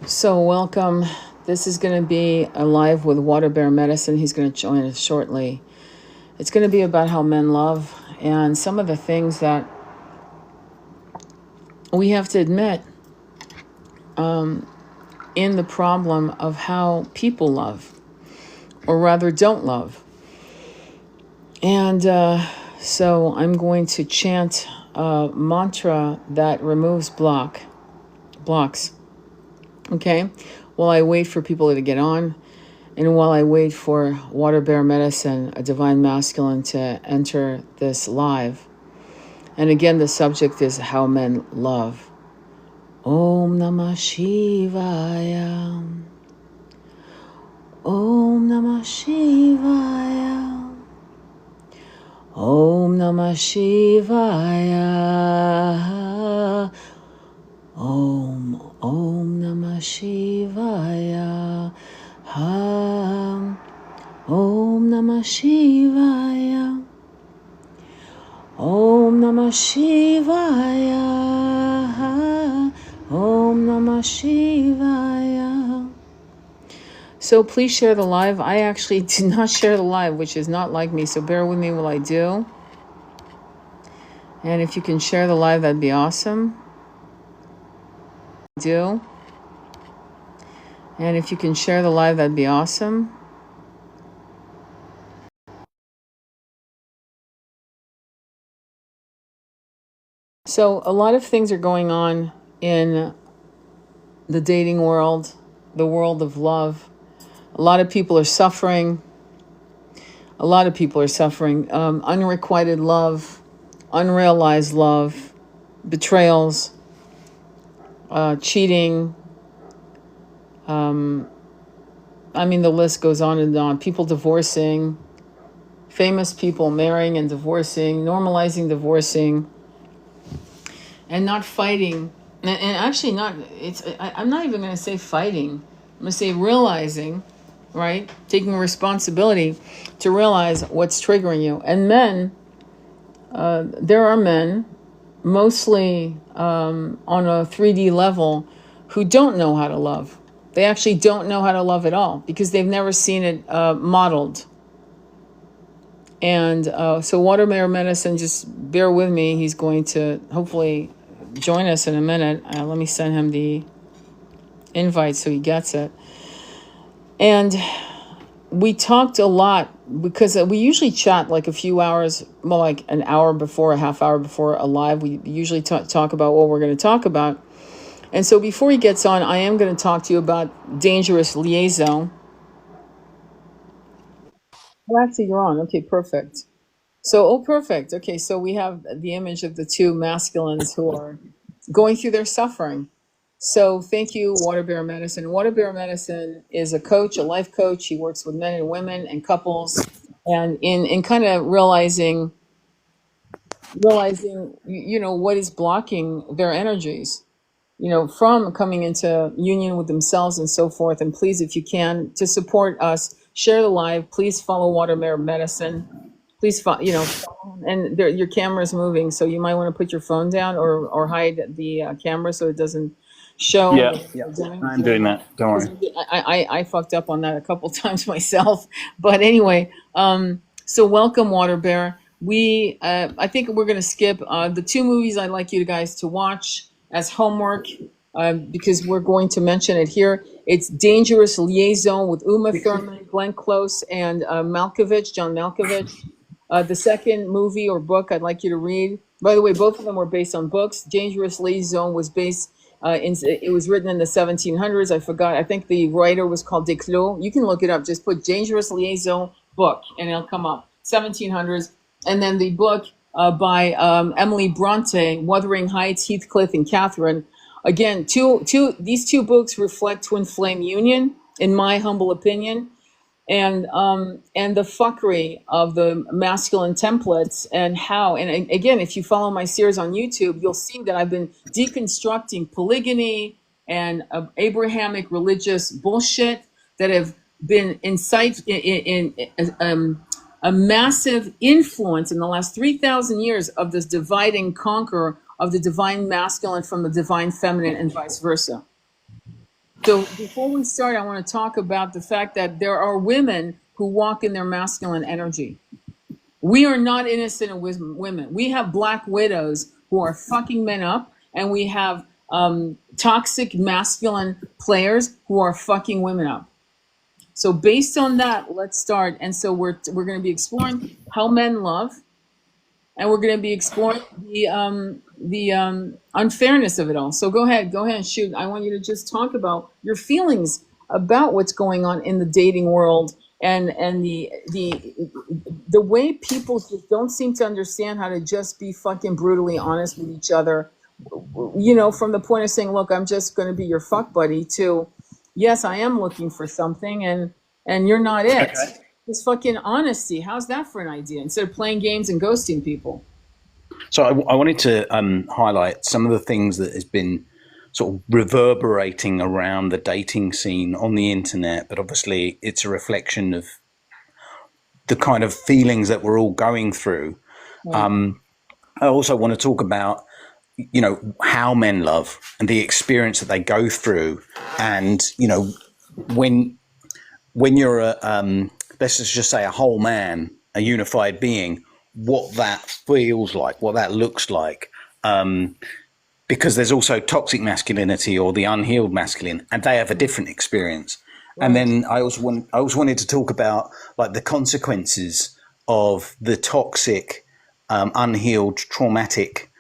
So, welcome. This is going to be a live with Water Bear Medicine. He's going to join us shortly. It's going to be about how men love and some of the things that we have to admit in the problem of how people love, or rather don't love. And so, I'm going to chant a mantra that removes blocks. Okay? While I wait for people to get on. And while I wait for Water Bear Medicine, a divine masculine, to enter this live. And again, the subject is how men love. Om Namah Shivaya. Om Namah Shivaya. Om Namah Shivaya. Om Namah Shivaya. Om Namah Shivaya. Om Namah Shivaya. Om Namah Shivaya. So please share the live. I actually did not share the live, which is not like me, so bear with me while I do. And if you can share the live, that'd be awesome. And if you can share the live, that'd be awesome. So a lot of things are going on in the dating world, the world of love. A lot of people are suffering. Unrequited love, unrealized love, betrayals, cheating. The list goes on and on. People divorcing, famous people marrying and divorcing, normalizing divorcing, and not fighting. And actually I'm not even going to say fighting. I'm going to say realizing, right? Taking responsibility to realize what's triggering you. And men, there are men, mostly on a 3D level, who don't know how to love. They actually don't know how to love at all because they've never seen it modeled. And so Water Bear Medicine, just bear with me. He's going to hopefully join us in a minute. Let me send him the invite so he gets it. And we talked a lot because we usually chat like a few hours, more like an hour before, a half hour before a live. We usually talk about what we're going to talk about. And so before he gets on, I am going to talk to you about dangerous liaison. Well, actually, you're on. Okay, perfect. So, perfect. Okay, so we have the image of the two masculines who are going through their suffering. So thank you, Water Bear Medicine. Water Bear Medicine is a coach, a life coach. He works with men and women and couples, and in kind of realizing, what is blocking their energies, from coming into union with themselves and so forth. And please, if you can, to support us, share the live. Please follow Water Bear Medicine. Please, follow, and your camera is moving, so you might want to put your phone down or hide the camera so it doesn't show. Yeah, I'm doing that. Don't worry. I fucked up on that a couple times myself, but anyway, so welcome, Water Bear. I think we're gonna skip the two movies I'd like you guys to watch as homework, because we're going to mention it here. It's Dangerous Liaison with Uma Thurman, Glenn Close, and John Malkovich. The second movie or book I'd like you to read. By the way, both of them were based on books. Dangerous Liaison was based it was written in the 1700s. I forgot. I think the writer was called Desclos. You can look it up. Just put Dangerous Liaison book and it'll come up. 1700s. And then the book by Emily Bronte, Wuthering Heights, Heathcliff and Catherine. Again, these two books reflect twin flame union, in my humble opinion. And the fuckery of the masculine templates and how, and again, if you follow my series on YouTube, you'll see that I've been deconstructing polygamy and Abrahamic religious bullshit that have been in a massive influence in the last 3,000 years of this divide and conquer of the divine masculine from the divine feminine and vice versa. So before we start, I want to talk about the fact that there are women who walk in their masculine energy. We are not innocent of women. We have black widows who are fucking men up, and we have toxic masculine players who are fucking women up. So based on that, let's start. And so we're going to be exploring how men love, and we're going to be exploring the unfairness of it all. So go ahead, and shoot. I want you to just talk about your feelings about what's going on in the dating world, and the way people just don't seem to understand how to just be fucking brutally honest with each other. You know, from the point of saying, "Look, I'm just going to be your fuck buddy," to, "Yes, I am looking for something," and you're not it. Okay. It's fucking honesty. How's that for an idea? Instead of playing games and ghosting people. So I wanted to highlight some of the things that has been sort of reverberating around the dating scene on the internet, but obviously it's a reflection of the kind of feelings that we're all going through. Right. I also want to talk about, you know, how men love and the experience that they go through, and you know, when you're a let's just say a whole man, a unified being, what that feels like, what that looks like. Because there's also toxic masculinity or the unhealed masculine, and they have a different experience. And Right. then I also wanted to talk about like the consequences of the toxic, unhealed, traumatic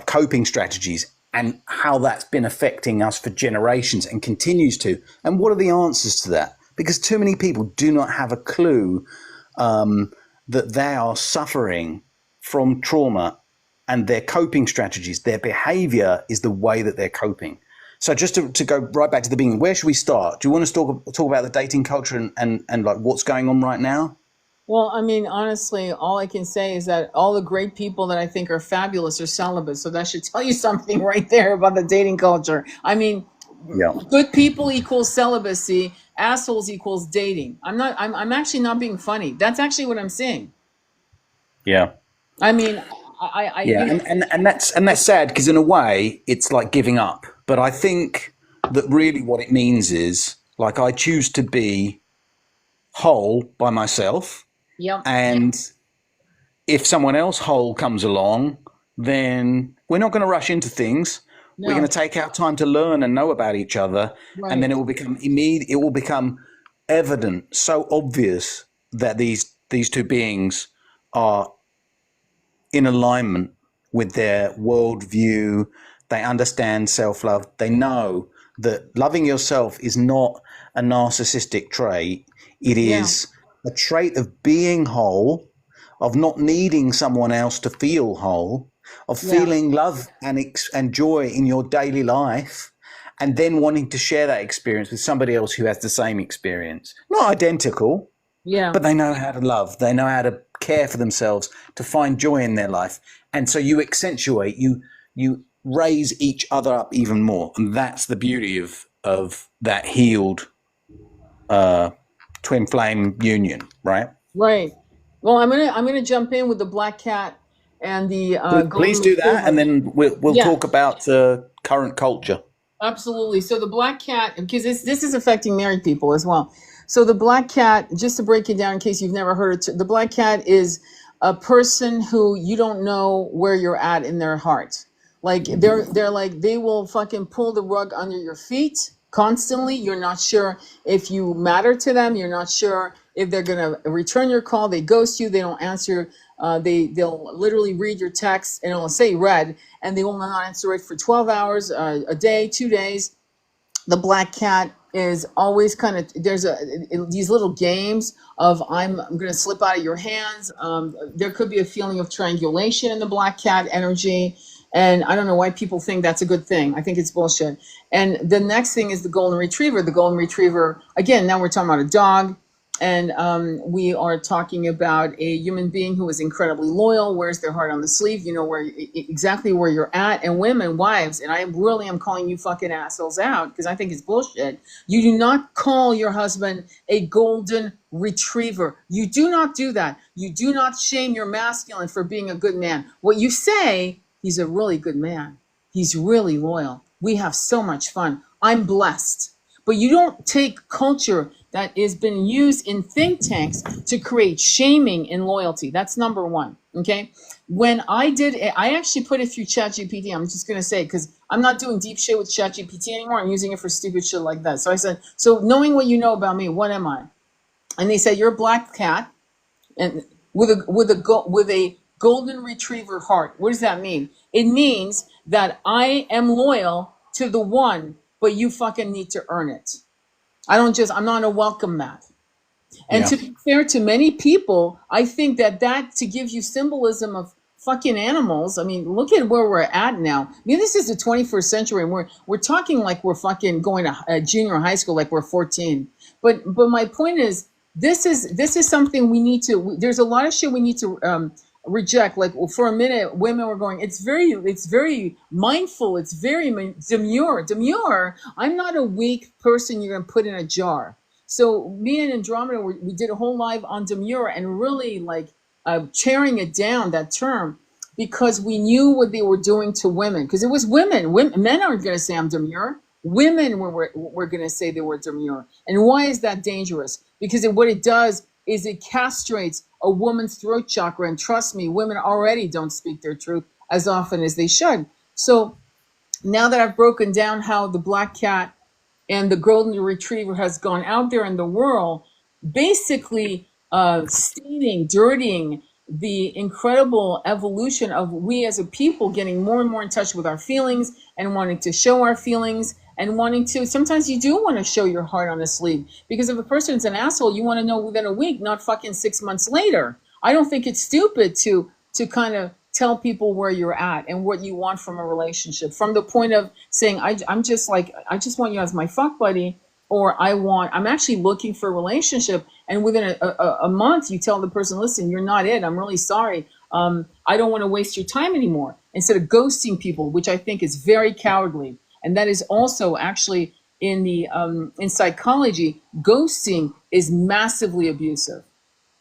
coping strategies, and how that's been affecting us for generations and continues to. And what are the answers to that? Because too many people do not have a clue that they are suffering from trauma, and their coping strategies, their behavior is the way that they're coping. So just to go right back to the beginning, where should we start? Do you want to talk about the dating culture and like what's going on right now? Well, I mean, honestly, all I can say is that all the great people that I think are fabulous are celibate. So that should tell you something right there about the dating culture. I mean, Yeah. good people equals celibacy, assholes equals dating. I'm actually not being funny. That's actually what I'm saying. Yeah. I mean, Yeah. And that's sad, because in a way it's like giving up. But I think that really what it means is like I choose to be whole by myself, yep. and if someone else whole comes along, then we're not going to rush into things. We're going No. to take our time to learn and know about each other, and then Right. it will become immediate. It will become evident, so obvious that these two beings are in alignment with their worldview. They understand self love. They know that loving yourself is not a narcissistic trait. It Yeah. is a trait of being whole, of not needing someone else to feel whole, of Yeah. feeling love and joy in your daily life, and then wanting to share that experience with somebody else who has the same experience. Not identical, Yeah. but they know how to love. They know how to care for themselves, to find joy in their life. And so you accentuate, you raise each other up even more. And that's the beauty of that healed twin flame union, right? Right. Well, I'm gonna jump in with the black cat and the Please golden do that, and retriever. then we'll Yeah. talk about current culture. Absolutely. So the black cat, because this is affecting married people as well. So the black cat, just to break it down in case you've never heard it, the black cat is a person who you don't know where you're at in their heart. Like they're like they will fucking pull the rug under your feet constantly. You're not sure if you matter to them. You're not sure if they're gonna return your call. They ghost you. They don't answer. They'll literally read your text and it'll say read, and they will not answer it for 12 hours, a day, 2 days. The black cat is always kind of there's these little games of I'm going to slip out of your hands. There could be a feeling of triangulation in the black cat energy, and I don't know why people think that's a good thing. I think it's bullshit. And the next thing is the golden retriever. The golden retriever, again, now we're talking about a dog, and we are talking about a human being who is incredibly loyal, wears their heart on the sleeve, you know where exactly where you're at. And women, wives, and I really am calling you fucking assholes out because I think it's bullshit. You do not call your husband a golden retriever. You do not do that. You do not shame your masculine for being a good man. What you say, he's a really good man. He's really loyal. We have so much fun. I'm blessed. But you don't take culture that has been used in think tanks to create shaming and loyalty. That's number one. Okay. When I did it, I actually put it through ChatGPT. I'm just going to say, because I'm not doing deep shit with ChatGPT anymore. I'm using it for stupid shit like that. So I said, so knowing what you know about me, what am I? And they said, you're a black cat and with a golden retriever heart. What does that mean? It means that I am loyal to the one, but you fucking need to earn it. I'm not a welcome mat. And Yeah. to be fair to many people, I think that to give you symbolism of fucking animals. I mean, look at where we're at now. I mean, this is the 21st century, and we're talking like we're fucking going to junior high school, like we're 14. But my point is, this is something we need to. There's a lot of shit we need to reject. Like for a minute, women were going. It's very mindful. It's very demure. Demure. I'm not a weak person you're gonna put in a jar. So me and Andromeda, we did a whole live on demure and really like tearing it down, that term, because we knew what they were doing to women. Because it was women. Men aren't going to say I'm demure. Women were going to say they were demure. And why is that dangerous? Because what it does is it castrates a woman's throat chakra. And trust me, women already don't speak their truth as often as they should. So now that I've broken down how the black cat and the golden retriever has gone out there in the world, basically staining, dirtying the incredible evolution of we as a people getting more and more in touch with our feelings and wanting to show our feelings and wanting to, sometimes you do want to show your heart on the sleeve, because if a person's an asshole, you want to know within a week, not fucking 6 months later. I don't think it's stupid to kind of tell people where you're at and what you want from a relationship, from the point of saying, I'm just like, I just want you as my fuck buddy, or I'm actually looking for a relationship. And within a month, you tell the person, listen, you're not it. I'm really sorry. I don't want to waste your time anymore. Instead of ghosting people, which I think is very cowardly. And that is also actually in psychology, ghosting is massively abusive.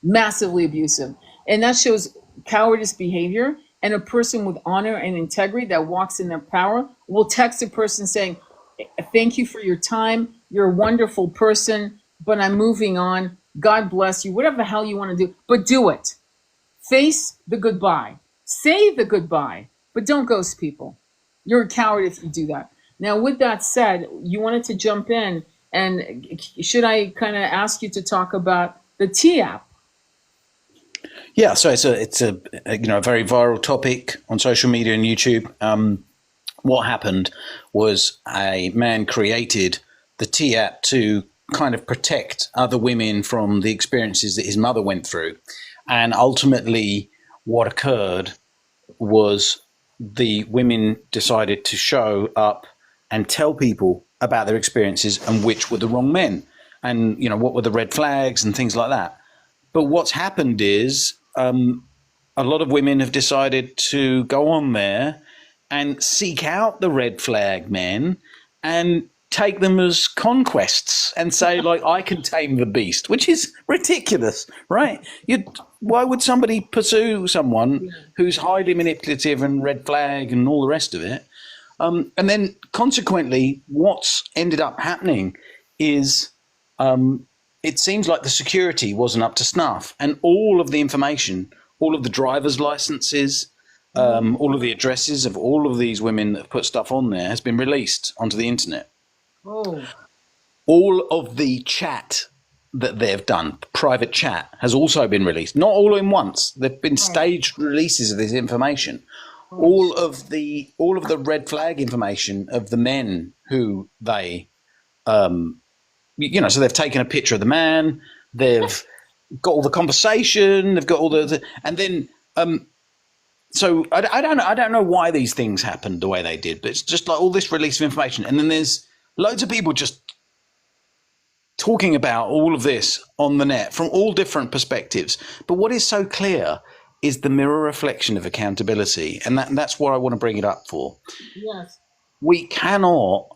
Massively abusive. And that shows cowardice behavior. And a person with honor and integrity that walks in their power will text a person saying, thank you for your time. You're a wonderful person, but I'm moving on. God bless you. Whatever the hell you want to do, but do it. Face the goodbye. Say the goodbye, but don't ghost people. You're a coward if you do that. Now, with that said, you wanted to jump in, and should I kind of ask you to talk about the T app? Yeah, so it's a very viral topic on social media and YouTube. What happened was a man created the T app to kind of protect other women from the experiences that his mother went through, and ultimately, what occurred was the women decided to show up and tell people about their experiences and which were the wrong men, and what were the red flags and things like that. But what's happened is a lot of women have decided to go on there and seek out the red flag men and take them as conquests and say, like, I can tame the beast, which is ridiculous, right? Why would somebody pursue someone who's highly manipulative and red flag and all the rest of it? And then consequently, what's ended up happening is it seems like the security wasn't up to snuff, and all of the information, all of the driver's licenses, all of the addresses of all of these women that have put stuff on there has been released onto the internet. Oh. All of the chat that they've done, private chat, has also been released. Not all in once. There've been staged releases of this information. All of the red flag information of the men who they so they've taken a picture of the man, they've got all the conversation, they've got all the and then so I don't know why these things happened the way they did, but it's just like all this release of information, and then there's loads of people just talking about all of this on the net from all different perspectives. But what is so clear is the mirror reflection of accountability, and that's what I want to bring it up for. Yes. We cannot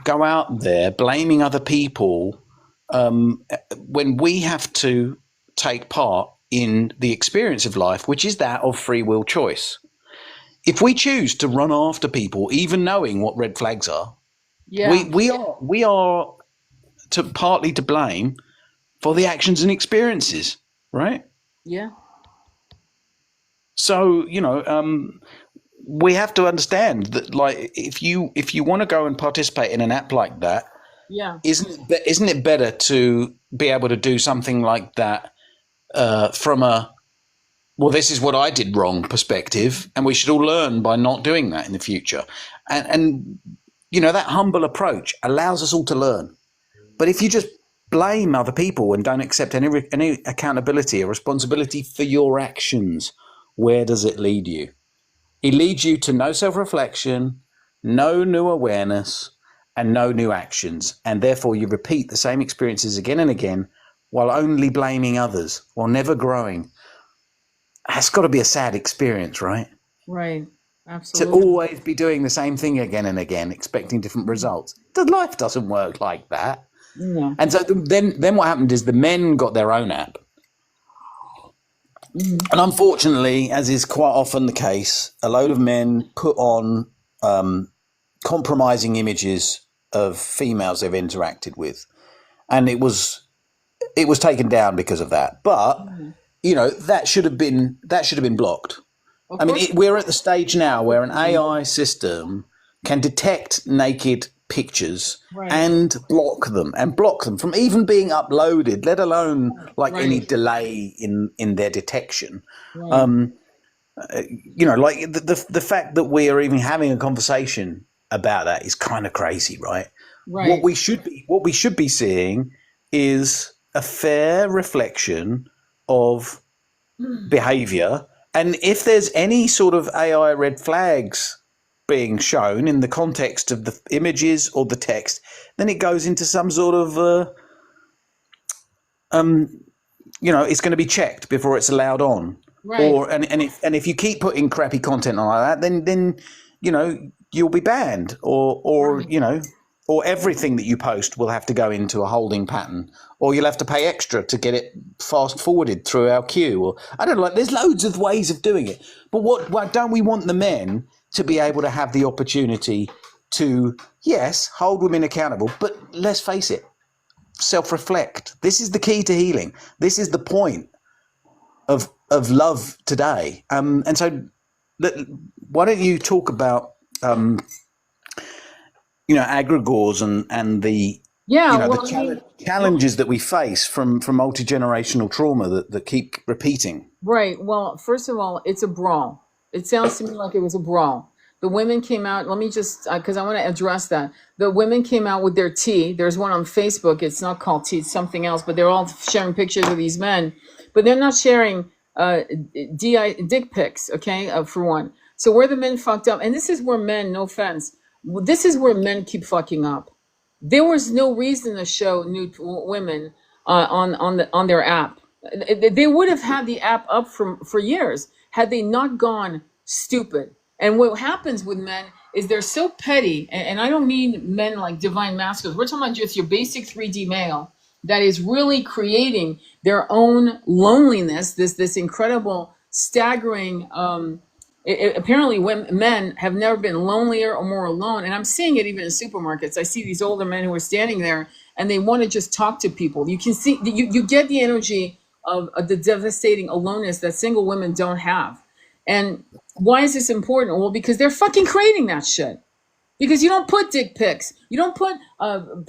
go out there blaming other people when we have to take part in the experience of life, which is that of free will choice. If we choose to run after people, even knowing what red flags are, we are partly to blame for the actions and experiences, right? Yeah. So we have to understand that, like, if you want to go and participate in an app like that, Yeah. isn't it better to be able to do something like that from a, well, this is what I did wrong perspective, and we should all learn by not doing that in the future. And that humble approach allows us all to learn. But if you just blame other people and don't accept any accountability or responsibility for your actions, where does it lead you? It leads you to no self-reflection, no new awareness, and no new actions. And therefore you repeat the same experiences again and again while only blaming others, while never growing. That's got to be a sad experience, right? Right. To Absolutely. always be doing the same thing again and again, expecting different results. Life doesn't work like that. No. And so then what happened is the men got their own app. Mm-hmm. And unfortunately, as is quite often the case, a load of men put on compromising images of females they've interacted with. And it was taken down because of that. But, Mm-hmm. that should have been blocked. Of I mean, course. we're at the stage now where an AI system can detect naked pictures Right. and block them from even being uploaded, let alone like any Right. delay in their detection. Right. Like the fact that we are even having a conversation about that is kind of crazy, right? Right. What we should be seeing is a fair reflection of behavior. And if there's any sort of AI red flags being shown in the context of the images or the text, then it goes into some sort of, it's going to be checked before it's allowed on. Right. Or and if you keep putting crappy content on like that, then you'll be banned, Right. or everything that you post will have to go into a holding pattern, or you'll have to pay extra to get it fast forwarded through our queue. Or I don't know, like there's loads of ways of doing it. But why don't we want the men to be able to have the opportunity to, yes, hold women accountable, but let's face it, self-reflect. This is the key to healing. This is the point of love today. And so why don't you talk about egregores and the Yeah. the Well, I mean, challenges that we face from multi-generational trauma that keep repeating. right. Well, first of all, it's a brawl. It sounds to me like it was a brawl. The women came out. Let me just, because I want to address that. The women came out with their tea. There's one on Facebook. It's not called tea, it's something else, but they're all sharing pictures of these men. But they're not sharing dick pics, okay, for one. So where the men fucked up, and this is where men, no offense, this is where men keep fucking up. There was no reason to show nude women on their app. They would have had the app up for years had they not gone stupid. And what happens with men is they're so petty, and I don't mean men like divine masculines. We're talking about just your basic 3D male that is really creating their own loneliness. This incredible, staggering. Apparently, men have never been lonelier or more alone, and I'm seeing it even in supermarkets. I see these older men who are standing there, and they want to just talk to people. You can see you get the energy of the devastating aloneness that single women don't have. And why is this important? Well, because they're fucking creating that shit. Because you don't put dick pics. You don't put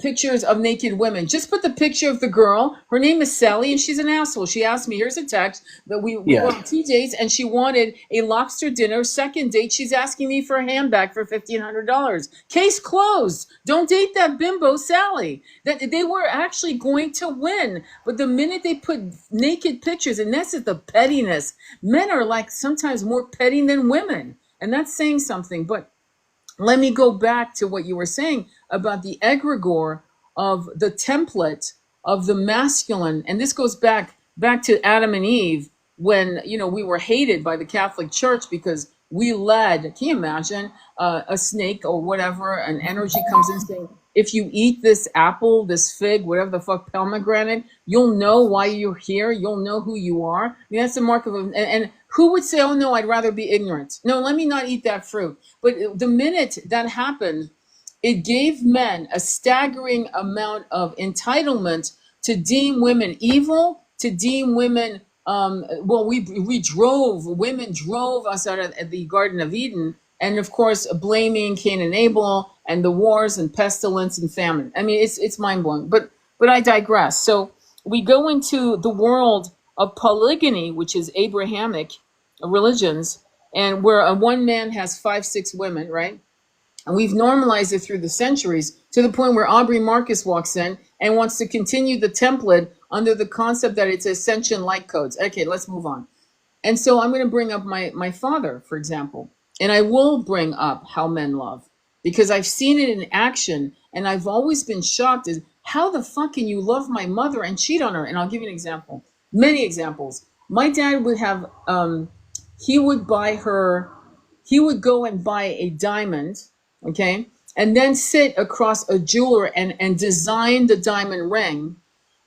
pictures of naked women. Just put the picture of the girl. Her name is Sally, and she's an asshole. She asked me, here's a text, that we Yeah. were on tea dates, and she wanted a lobster dinner. Second date, she's asking me for a handbag for $1,500. Case closed. Don't date that bimbo, Sally. That they were actually going to win. But the minute they put naked pictures, and this is the pettiness, men are like sometimes more petty than women. And that's saying something. But let me go back to what you were saying about the egregore of the template of the masculine, and this goes back to Adam and Eve, when we were hated by the Catholic Church because we led. Can you imagine a snake or whatever? An energy comes in saying, if you eat this apple, this fig, whatever the fuck, pomegranate, you'll know why you're here. You'll know who you are. I mean, that's the mark of and who would say, oh no, I'd rather be ignorant. No, let me not eat that fruit. But the minute that happened, it gave men a staggering amount of entitlement to deem women evil, to deem women. Well, women drove us out of the Garden of Eden, and of course, blaming Cain and Abel and the wars and pestilence and famine. I mean, it's mind blowing. But I digress. So we go into the world of polygyny, which is Abrahamic religions, and where a one man has five, six women, right? And we've normalized it through the centuries to the point where Aubrey Marcus walks in and wants to continue the template under the concept that it's ascension light codes. Okay, let's move on. And so I'm going to bring up my father, for example, and I will bring up how men love because I've seen it in action, and I've always been shocked as how the fuck can you love my mother and cheat on her? And I'll give you an example, many examples. My dad would have, he would buy her, he would go and buy a diamond, okay, and then sit across a jeweler and design the diamond ring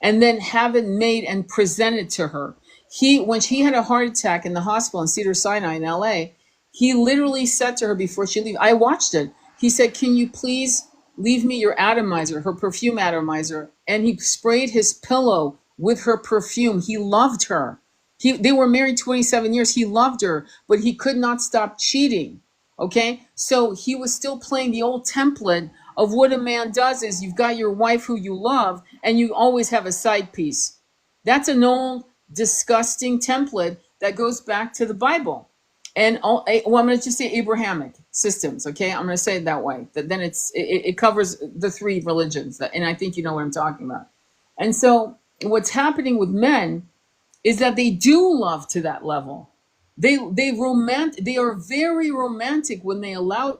and then have it made and presented to her. When he had a heart attack in the hospital in Cedar Sinai in LA, he literally said to her before she left, I watched it. He said, can you please leave me your atomizer, her perfume atomizer? And he sprayed his pillow with her perfume. He loved her. They were married 27 years. He loved her, but he could not stop cheating. Okay. So he was still playing the old template of what a man does is you've got your wife who you love and you always have a side piece. That's an old disgusting template that goes back to the Bible. And I'm going to just say Abrahamic systems. Okay. I'm going to say it that way. Then it covers the three religions and I think you know what I'm talking about. And so what's happening with men is that they do love to that level. They are very romantic when they allow.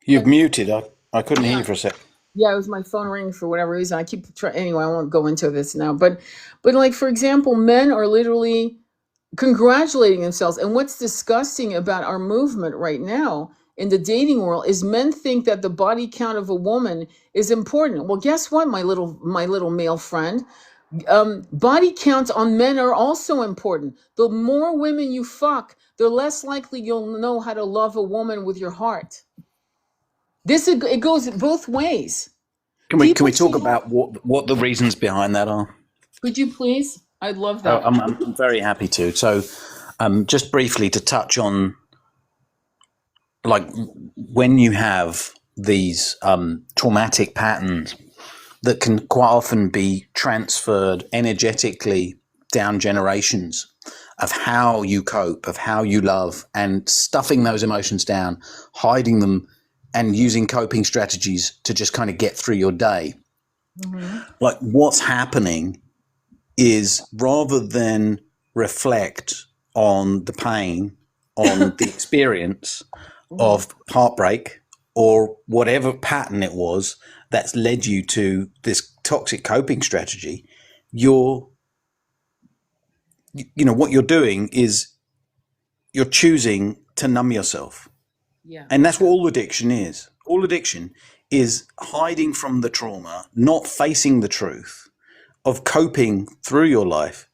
You've muted. I couldn't hear Yeah, you for a sec. yeah, it was my phone ringing for whatever reason. I keep trying. Anyway, I won't go into this now. But like for example, men are literally congratulating themselves. And what's disgusting about our movement right now in the dating world is men think that the body count of a woman is important. Well, guess what, my little male friend? Body counts on men are also important. The more women you fuck, the less likely you'll know how to love a woman with your heart. It goes both ways. Can we People talk say, about what the reasons behind that are? could you please? I'd love Oh, that. I'm very happy to. So, just briefly to touch on, like, when you have these traumatic patterns that can quite often be transferred energetically down generations of how you cope, of how you love, and stuffing those emotions down, hiding them, and using coping strategies to just kind of get through your day. Mm-hmm. Like, what's happening is rather than reflect on the pain, on the experience Mm-hmm. of heartbreak or whatever pattern it was that's led you to this toxic coping strategy, what you're doing is you're choosing to numb yourself. Yeah. And that's what all addiction is. All addiction is hiding from the trauma, not facing the truth of coping through your life.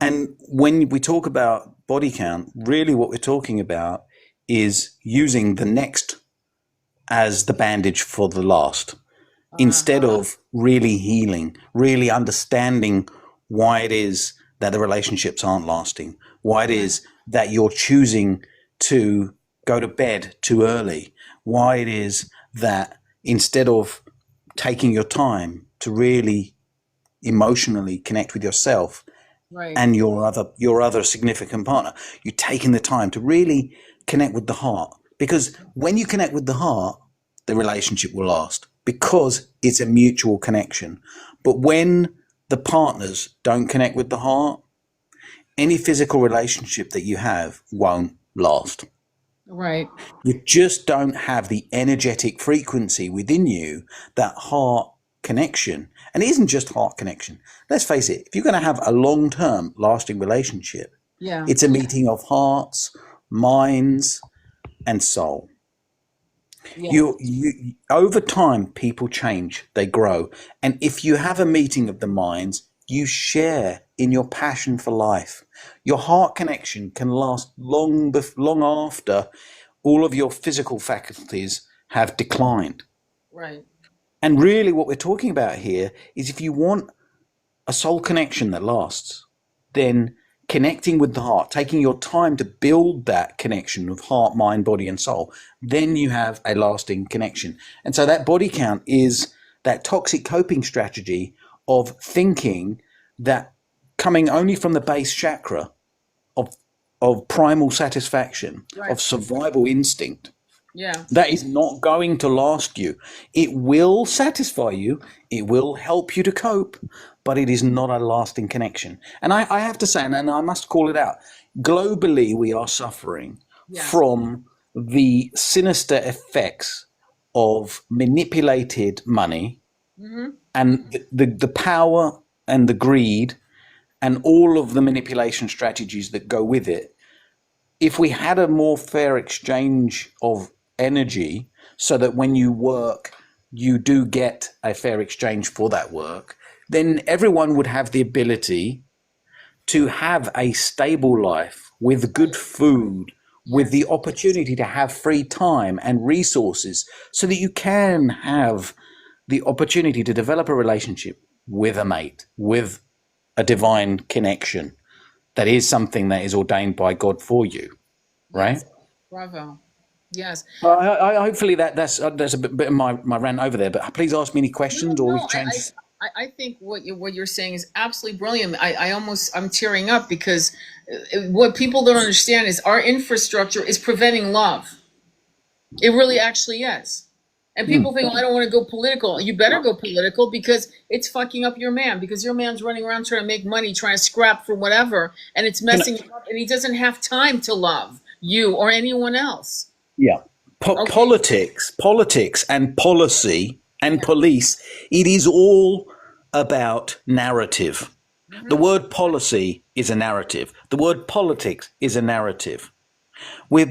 And when we talk about body count, really what we're talking about is using the next as the bandage for the last, instead Uh-huh. of really healing, really understanding why it is that the relationships aren't lasting, why it Right. is that you're choosing to go to bed too early, why it is that instead of taking your time to really emotionally connect with yourself Right. and your other significant partner, you're taking the time to really connect with the heart. Because when you connect with the heart, the relationship will last because it's a mutual connection. But when the partners don't connect with the heart, any physical relationship that you have won't last. Right. You just don't have the energetic frequency within you, that heart connection. And it isn't just heart connection. Let's face it, if you're going to have a long term lasting relationship, Yeah. it's a meeting of hearts, minds, and soul. Yeah. You over time, people change, they grow. And if you have a meeting of the minds, you share in your passion for life. Your heart connection can last long after all of your physical faculties have declined. Right. And really, what we're talking about here is if you want a soul connection that lasts, then connecting with the heart, taking your time to build that connection of heart, mind, body, and soul, then you have a lasting connection. And so that body count is that toxic coping strategy of thinking that coming only from the base chakra of primal satisfaction, Right. of survival instinct, Yeah. that is not going to last you. It will satisfy you, it will help you to cope, but it is not a lasting connection. And I have to say, and I must call it out, globally we are suffering Yes. from the sinister effects of manipulated money Mm-hmm. and the power and the greed and all of the manipulation strategies that go with it. If we had a more fair exchange of energy so that when you work, you do get a fair exchange for that work, then everyone would have the ability to have a stable life with good food, with Yes. the opportunity to have free time and resources so that you can have the opportunity to develop a relationship with a mate, with a divine connection that is something that is ordained by God for you, right? Yes. Bravo. Yes. Well, hopefully that's a bit of my rant over there. But please ask me any No, questions or we no. can change. I think what you're saying is absolutely brilliant. I'm tearing up because what people don't understand is our infrastructure is preventing love. It really actually is. And people Hmm. think, well, I don't want to go political. You better go political because it's fucking up your man because your man's running around trying to make money, trying to scrap for whatever, and it's Can messing him up, and he doesn't have time to love you or anyone else. yeah. Okay. Politics, and policy and Yeah. police. It is all about narrative. The Hmm. word policy is a narrative. The word politics is a narrative. We're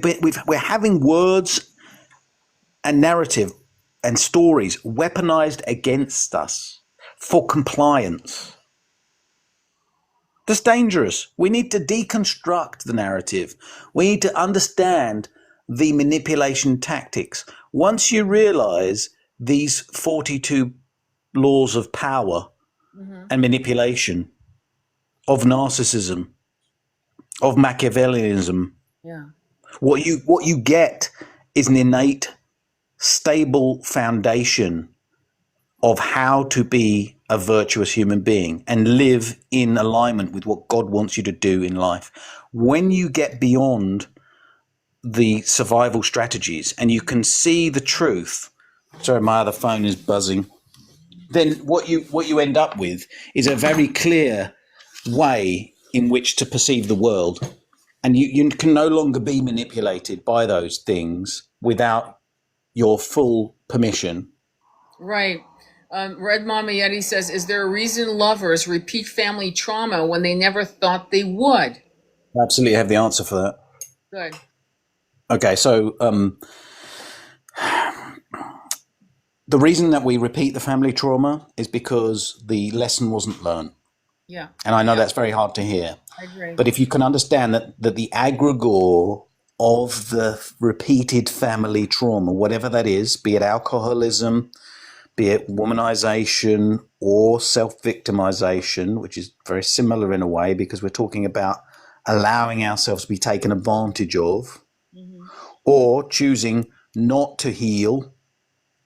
having words and narrative and stories weaponized against us for compliance. That's dangerous. We need to deconstruct the narrative. We need to understand the manipulation tactics. Once you realize these 42 laws of power Hmm. and manipulation, of narcissism, of Machiavellianism, Yeah. what you get is an innate, stable foundation of how to be a virtuous human being and live in alignment with what God wants you to do in life. When you get beyond the survival strategies and you can see the truth, sorry, my other phone is buzzing. Then what you end up with is a very clear way in which to perceive the world, and you can no longer be manipulated by those things without your full permission. Right. Red Mama Yeti says, "Is there a reason lovers repeat family trauma when they never thought they would?" I absolutely have the answer for that. Good. Okay, so the reason that we repeat the family trauma is because the lesson wasn't learned. Yeah. And I know Yeah. that's very hard to hear. I agree. But if you can understand that the aggregore of the repeated family trauma, whatever that is, be it alcoholism, be it womanization or self victimization, which is very similar in a way because we're talking about allowing ourselves to be taken advantage of, Hmm. or choosing not to heal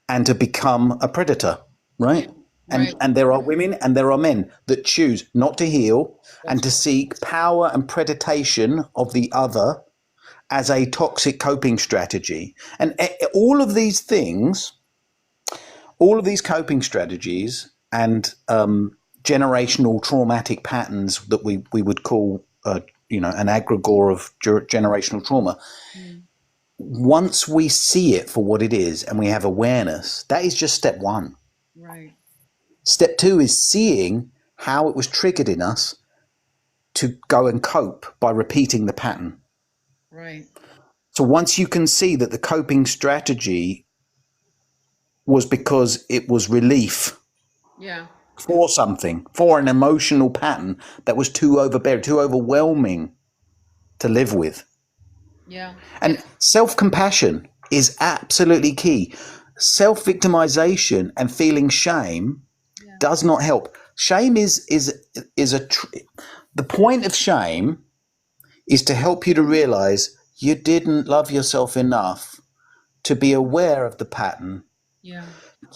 and to become a predator, Yeah. right? And Right. and there are women and there are men that choose not to heal and That's to right. seek power and predation of the other as a toxic coping strategy. And all of these things, all of these coping strategies and generational traumatic patterns that we would call, an aggregore of generational trauma. Mm. Once we see it for what it is and we have awareness, that is just step one. Right. Step two is seeing how it was triggered in us to go and cope by repeating the pattern. Right. So once you can see that the coping strategy was because it was relief, Yeah. for something, for an emotional pattern that was too overbearing, too overwhelming to live with. Yeah. And self-compassion is absolutely key. Self-victimization and feeling shame Yeah. does not help. Shame is the point of shame is to help you to realize you didn't love yourself enough to be aware of the pattern, Yeah.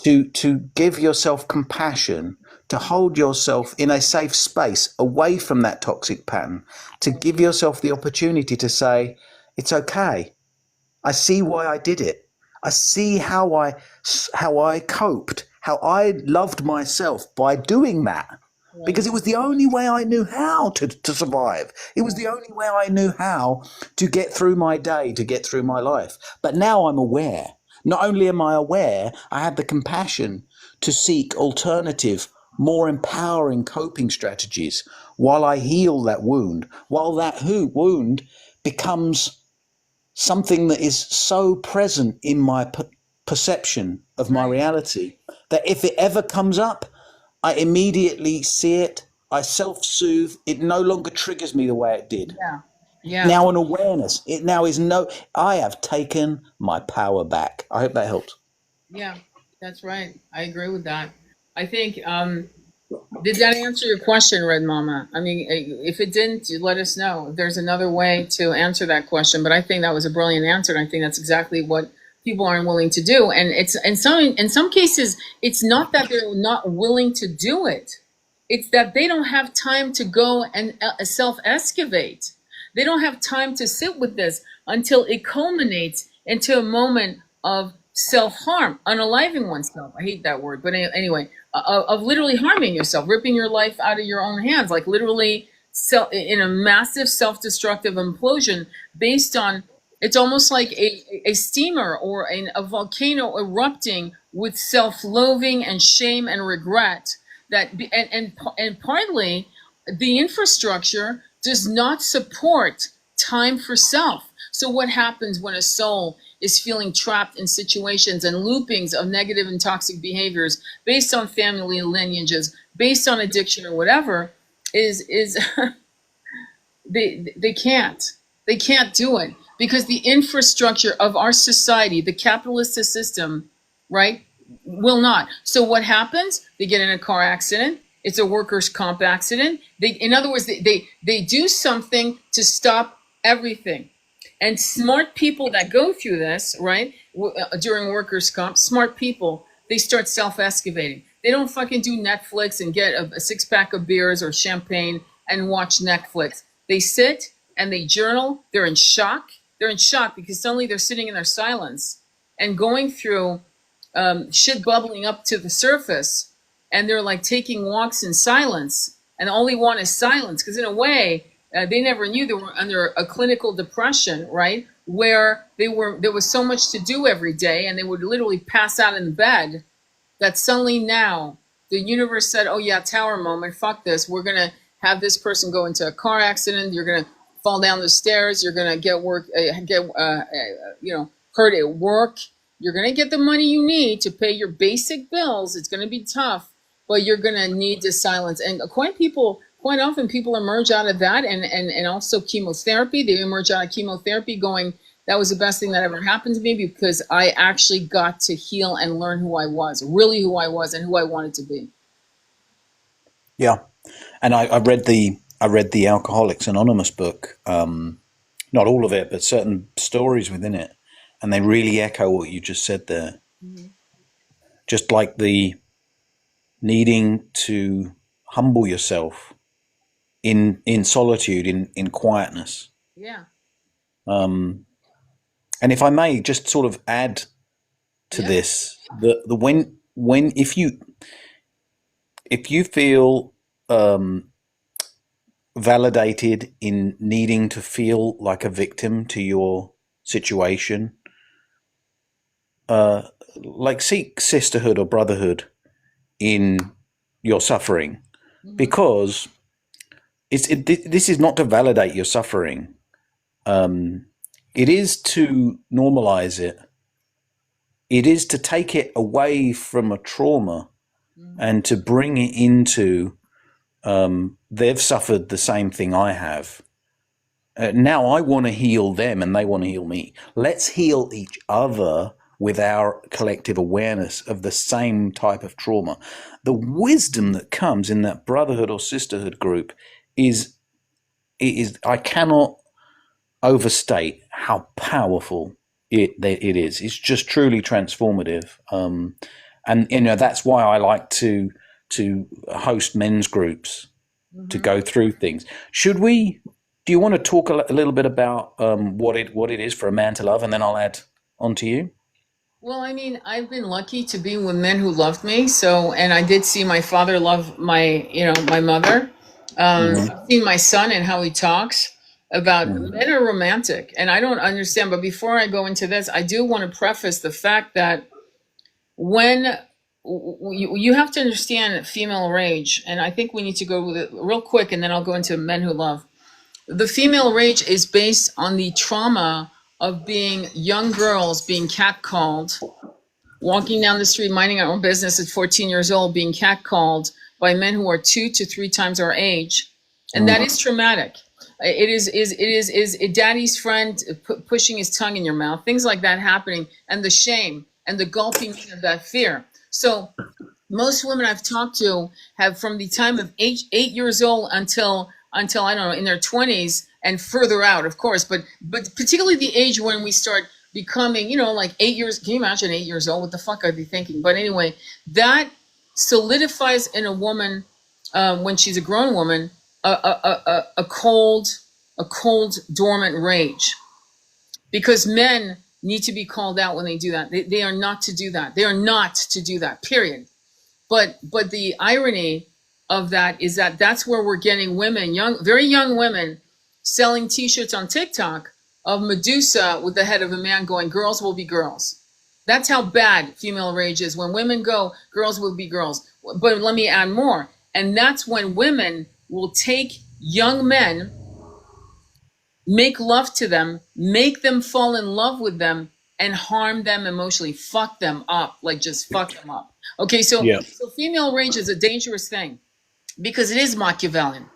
to give yourself compassion, to hold yourself in a safe space away from that toxic pattern, to give yourself the opportunity to say, it's okay. I see why I did it. I see how I coped, how I loved myself by doing that. Right. Because it was the only way I knew how to survive. It was the only way I knew how to get through my day, to get through my life. But now I'm aware. Not only am I aware, I have the compassion to seek alternative, more empowering coping strategies while I heal that wound, while that wound becomes something that is so present in my perception of my Right. reality that if it ever comes up, I immediately see it, I self soothe, it no longer triggers me the way it did. Yeah. Yeah. Now, an awareness, it now is no, I have taken my power back. I hope that helps. Yeah. That's right. I agree with that. I think did that answer your question, Red Mama? I mean, if it didn't, you let us know. If there's another way to answer that question, but I think that was a brilliant answer, and I think that's exactly what people aren't willing to do. And it's in some cases, it's not that they're not willing to do it; it's that they don't have time to go and self excavate. They don't have time to sit with this until it culminates into a moment of self harm, unaliving oneself. I hate that word, but anyway, of literally harming yourself, ripping your life out of your own hands, like literally in a massive self destructive implosion based on it's almost like a steamer or a volcano erupting with self loathing and shame and regret and partly the infrastructure does not support time for self. So what happens when a soul is feeling trapped in situations and loopings of negative and toxic behaviors based on family lineages, based on addiction or whatever, is they can't do it because the infrastructure of our society, the capitalist system, right, will not. So what happens? They get in a car accident. It's a workers' comp accident. In other words, they do something to stop everything. And smart people that go through this, right, during workers' comp, smart people, they start self-excavating. They don't fucking do Netflix and get a six-pack of beers or champagne and watch Netflix. They sit and they journal. They're in shock. They're in shock because suddenly they're sitting in their silence and going through shit bubbling up to the surface. And they're like taking walks in silence. And all they want is silence because in a way, they never knew they were under a clinical depression, right? Where there was so much to do every day and they would literally pass out in bed that suddenly now the universe said, oh yeah, tower moment, fuck this. We're going to have this person go into a car accident. You're going to fall down the stairs. You're going to hurt at work. You're going to get the money you need to pay your basic bills. It's going to be tough, but you're going to need to silence. And quite often people emerge out of that and also chemotherapy. They emerge out of chemotherapy going, that was the best thing that ever happened to me because I actually got to heal and learn who I was, really who I was and who I wanted to be. Yeah. And I read the Alcoholics Anonymous book, not all of it, but certain stories within it, and they really echo what you just said there. Mm-hmm. Just like the needing to humble yourself in solitude, in quietness. Yeah. And if I may just sort of add to Yeah. this, the when if you feel validated in needing to feel like a victim to your situation, like seek sisterhood or brotherhood in your suffering, Mm-hmm. because this is not to validate your suffering. It is to normalize it. It is to take it away from a trauma Mhm. and to bring it into, they've suffered the same thing I have. Now I want to heal them and they want to heal me. Let's heal each other with our collective awareness of the same type of trauma. The wisdom that comes in that brotherhood or sisterhood group is I cannot overstate how powerful it is. It's just truly transformative. And that's why I like to host men's groups to Mhm. go through things. Should we? Do you want to talk a little bit about what it is for a man to love, and then I'll add on to you. Well, I mean, I've been lucky to be with men who loved me. So, and I did see my father love my mother. Hmm. I've seen my son and how he talks about Hmm. men are romantic, and I don't understand. But before I go into this, I do want to preface the fact that when you have to understand female rage, and I think we need to go with it real quick, and then I'll go into men who love. The female rage is based on the trauma of being young girls being catcalled, walking down the street, minding our own business at 14 years old, being catcalled by men who are 2 to 3 times our age, and that is traumatic. It is daddy's friend pushing his tongue in your mouth, things like that happening, and the shame and the gulping of that fear. So most women I've talked to have, from the time of 8 years old until I don't know, in their 20s and further out, of course, but particularly the age when we start becoming, like 8 years. Can you imagine 8 years old? What the fuck I'd be thinking? But anyway, that solidifies in a woman, when she's a grown woman, a cold dormant rage, because men need to be called out when they do that. They are not to do that. They are not to do that. Period. But the irony of that is that that's where we're getting women, young, very young women, selling T-shirts on TikTok of Medusa with the head of a man going, "Girls will be girls." That's how bad female rage is. When women go, "Girls will be girls." But let me add more, and that's when women will take young men, make love to them, make them fall in love with them, and harm them emotionally, fuck them up, like just fuck them up. Okay, so Yeah. female rage is a dangerous thing because it is Machiavellian.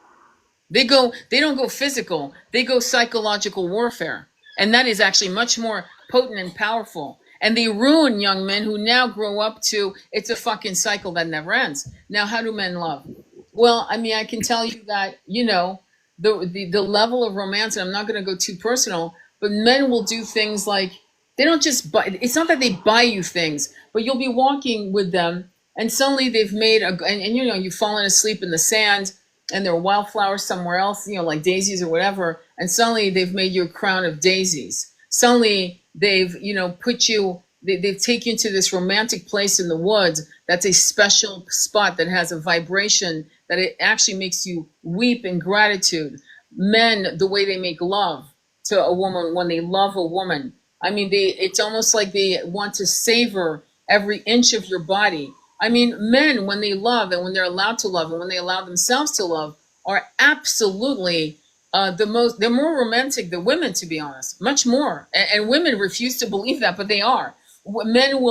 They don't go physical, they go psychological warfare, and that is actually much more potent and powerful. And they ruin young men who now grow up to, it's a fucking cycle that never ends. Now, how do men love? Well, I mean, I can tell you that, the level of romance, and I'm not going to go too personal, but men will do things like, they don't just buy, it's not that they buy you things, but you'll be walking with them and suddenly they've made and you've fallen asleep in the sand, and there are wildflowers somewhere else, like daisies or whatever, and suddenly they've made you a crown of daisies. Suddenly they've, put you, they've taken you to this romantic place in the woods that's a special spot that has a vibration that it actually makes you weep in gratitude. Men, the way they make love to a woman when they love a woman, I mean, it's almost like they want to savor every inch of your body. I mean, men, when they love and when they're allowed to love and when they allow themselves to love, are absolutely they're more romantic than women, to be honest, much more. And women refuse to believe that, but they are. Men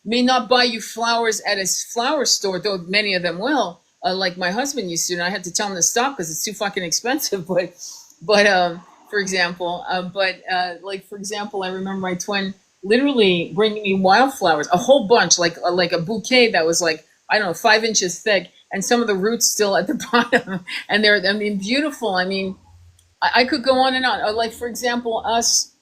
may not buy you flowers at a flower store, though many of them will. Like my husband used to, and I had to tell him to stop because it's too fucking expensive. But for example, like for example, I remember my twin literally bringing me wildflowers, a whole bunch, like a bouquet that was like, I don't know, 5 inches thick, and some of the roots still at the bottom, and they're, I mean, beautiful. I mean, I could go on and on. Like for example, us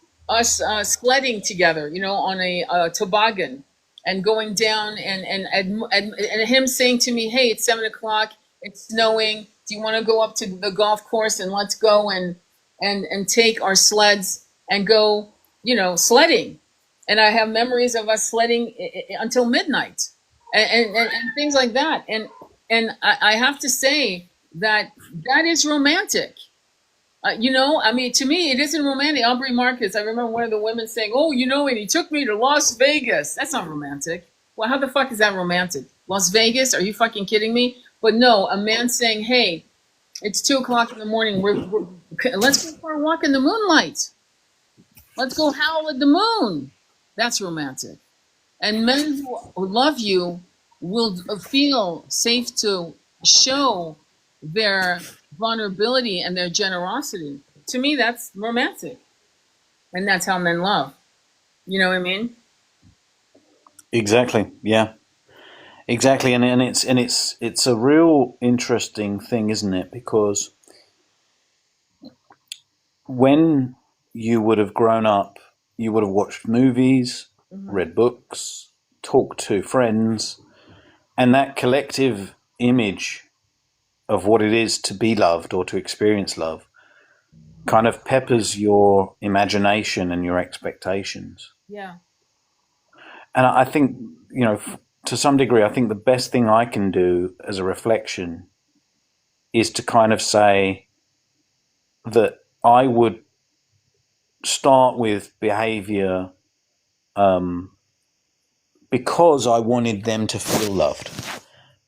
sledding together, on a toboggan, and going down, and him saying to me, "Hey, it's 7 o'clock. It's snowing. Do you want to go up to the golf course and let's go and take our sleds and go, sledding?" And I have memories of us sledding until midnight, and things like that. And I have to say that that is romantic. I mean, to me, it isn't romantic. Aubrey Marcus, I remember one of the women saying, "Oh, and he took me to Las Vegas." That's not romantic. Well, how the fuck is that romantic? Las Vegas? Are you fucking kidding me? But no, a man saying, "Hey, it's 2 o'clock in the morning. Let's go for a walk in the moonlight. Let's go howl at the moon." That's romantic. And men who love you will feel safe to show their vulnerability and their generosity. To me, that's romantic, and that's how men love. You know what I mean? Exactly. Yeah. Exactly. And it's a real interesting thing, isn't it? Because when you would have grown up, you would have watched movies, Hmm. read books, talked to friends, and that collective image of what it is to be loved or to experience love kind of peppers your imagination and your expectations. Yeah. And I think, to some degree, I think the best thing I can do as a reflection is to kind of say that I would start with behavior because I wanted them to feel loved,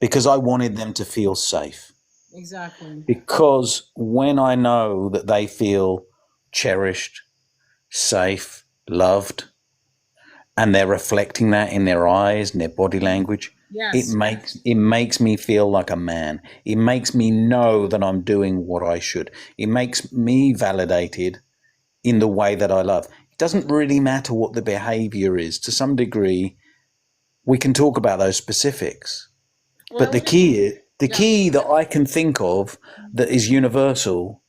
because I wanted them to feel safe, Exactly. because when I know that they feel cherished, safe, loved, and they're reflecting that in their eyes and their body language, it Yes. makes me feel like a man. It makes me know that I'm doing what I should. It makes me validated in the way that I love. It doesn't really matter what the behavior is. To some degree, we can talk about those specifics. Well, I But want to. the Yeah. key that I can think of that is universal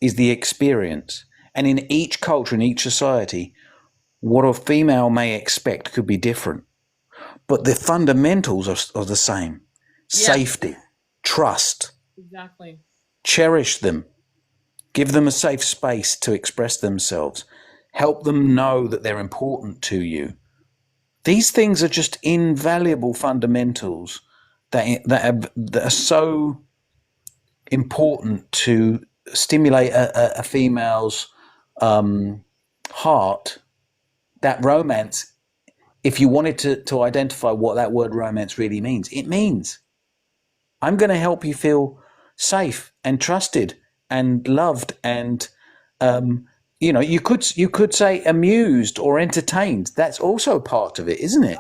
is the experience. And in each culture, in each society, what a female may expect could be different. But the fundamentals are the same. Yeah. Safety, trust, Exactly. cherish them, give them a safe space to express themselves, help them know that they're important to you. These things are just invaluable fundamentals that are so important to stimulate a female's heart. That romance, if you wanted to identify what that word romance really means, it means I'm going to help you feel safe and trusted and loved and you could say amused or entertained. That's also part of it, isn't it?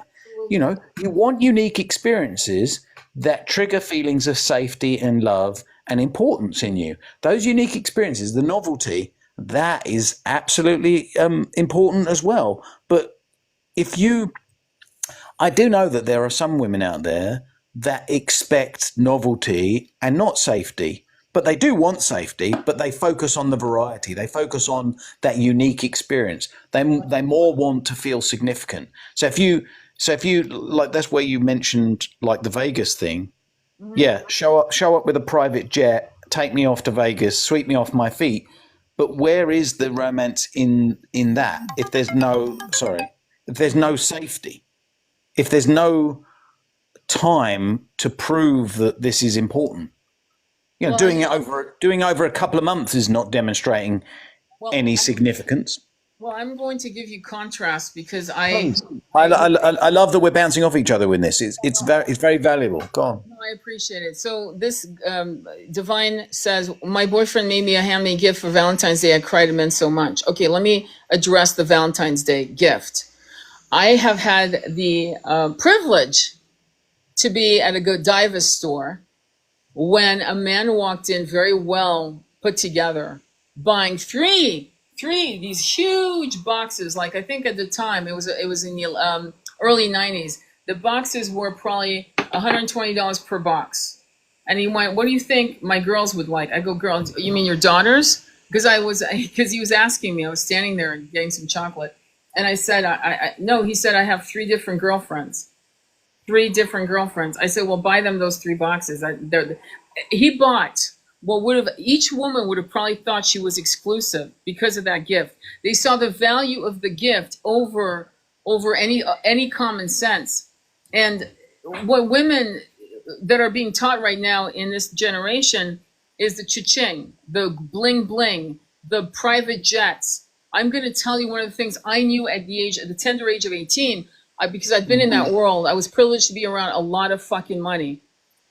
Absolutely. You want unique experiences that trigger feelings of safety and love and importance in you. Those unique experiences, the novelty, that is absolutely important as well. But if you I do know that there are some women out there that expect novelty and not safety, but they do want safety, but they focus on the variety. They focus on that unique experience. They more want to feel significant. So if you like, that's where you mentioned like the Vegas thing. Hmm. Yeah, show up with a private jet, take me off to Vegas, sweep me off my feet. But where is the romance in that if there's no if there's no safety? If there's no time to prove that this is important, Well, doing over a couple of months is not demonstrating well, any significance. I'm going to give you contrast because Please, I, I, I, I love that we're bouncing off each other with this. It's very valuable. Go on. no, I appreciate it. So this Divine says, my boyfriend made me a handmade gift for Valentine's Day. I cried, it meant so much. Okay, let me address the Valentine's Day gift. I have had the privilege to be at a Godiva store when a man walked in very well put together, buying three these huge boxes. Like I think at the time it was in the early '90s. The boxes were probably $120 per box. And he went, "What do you think my girls would like?" I go, "Girls, you mean your daughters?" Because he was asking me. I was standing there and getting some chocolate, and I said, I no." He said, "I have three different girlfriends." Three different girlfriends. I said, "Well, buy them those three boxes." He bought what would have each woman would have probably thought she was exclusive because of that gift. They saw the value of the gift over any common sense. And what women that are being taught right now in this generation is the cha-ching, the bling bling, the private jets. I'm going to tell you one of the things I knew at the tender age of 18, because I've been in that world. I was privileged to be around a lot of fucking money.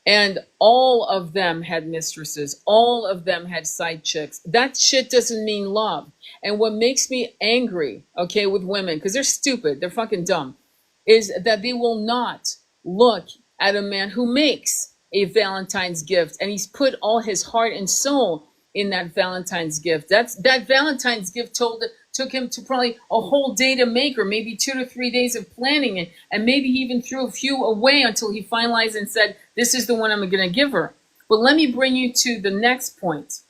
And all of them had mistresses. All of them had side chicks. That shit doesn't mean love. And what makes me angry, okay, with women, because they're stupid, they're fucking dumb, is that they will not look at a man who makes a Valentine's gift, and he's put all his heart and soul in that Valentine's gift. That Valentine's gift took him to probably a whole day to make, or maybe 2 to 3 days of planning it, and maybe he even threw a few away until he finalized and said, "This is the one I'm going to give her." But let me bring you to the next point.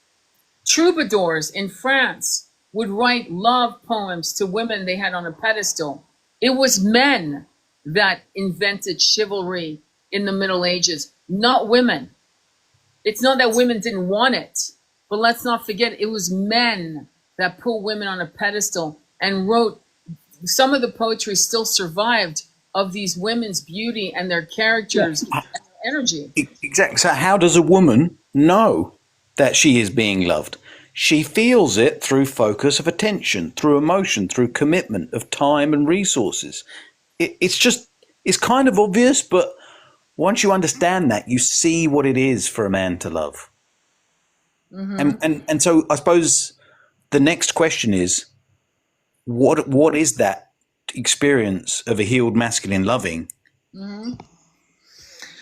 Troubadours in France would write love poems to women they had on a pedestal. It was men that invented chivalry in the Middle Ages, not women. It's not that women didn't want it, but let's not forget it was men that put women on a pedestal and wrote. Some of the poetry still survived of these women's beauty and their characters, and their energy. Exactly. So how does a woman know that she is being loved? She feels it through focus of attention, through emotion, through commitment of time and resources. It's kind of obvious, but once you understand that, you see what it is for a man to love. And so I suppose the next question is, what is that experience of a healed masculine loving?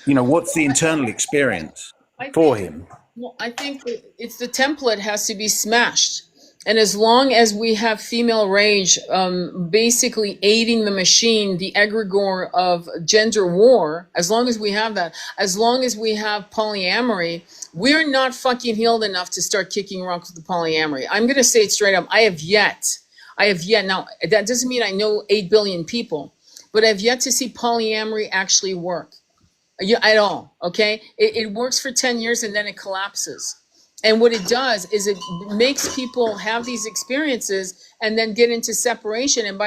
What's the internal experience for him? Well, I think it's the template has to be smashed. And as long as we have female rage basically aiding the machine, the egregore of gender war, as long as we have that, as long as we have polyamory, we're not fucking healed enough to start kicking rocks with the polyamory. I'm going to say it straight up. I have yet. Now, that doesn't mean I know 8 billion people, but I've yet to see polyamory actually work. At all, okay? It works for 10 years and then it collapses. And what it does is it makes people have these experiences and then get into separation. And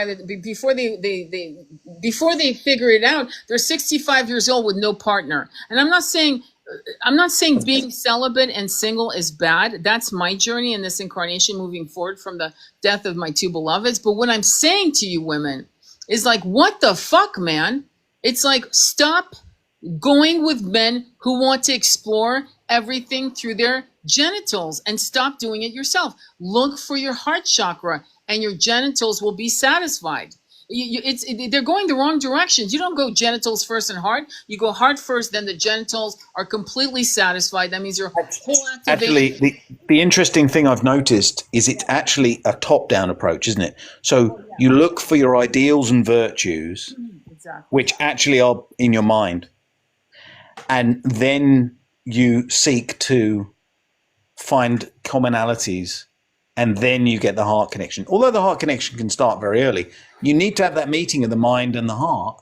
before they figure it out, they're 65 years old with no partner. And I'm not saying being celibate and single is bad. That's my journey in this incarnation moving forward from the death of my 2 beloveds. But what I'm saying to you women is like, what the fuck, man? It's like, stop going with men who want to explore everything through their genitals and stop doing it yourself. Look for your heart chakra and your genitals will be satisfied. They're going the wrong directions. You don't go genitals first and heart. You go heart first, then the genitals are completely satisfied. That means your whole activation. Actually, the interesting thing I've noticed is it's actually a top-down approach, isn't it? So you look for your ideals and virtues, Exactly. which actually are in your mind. And then you seek to find commonalities, and then you get the heart connection. Although the heart connection can start very early, you need to have that meeting of the mind and the heart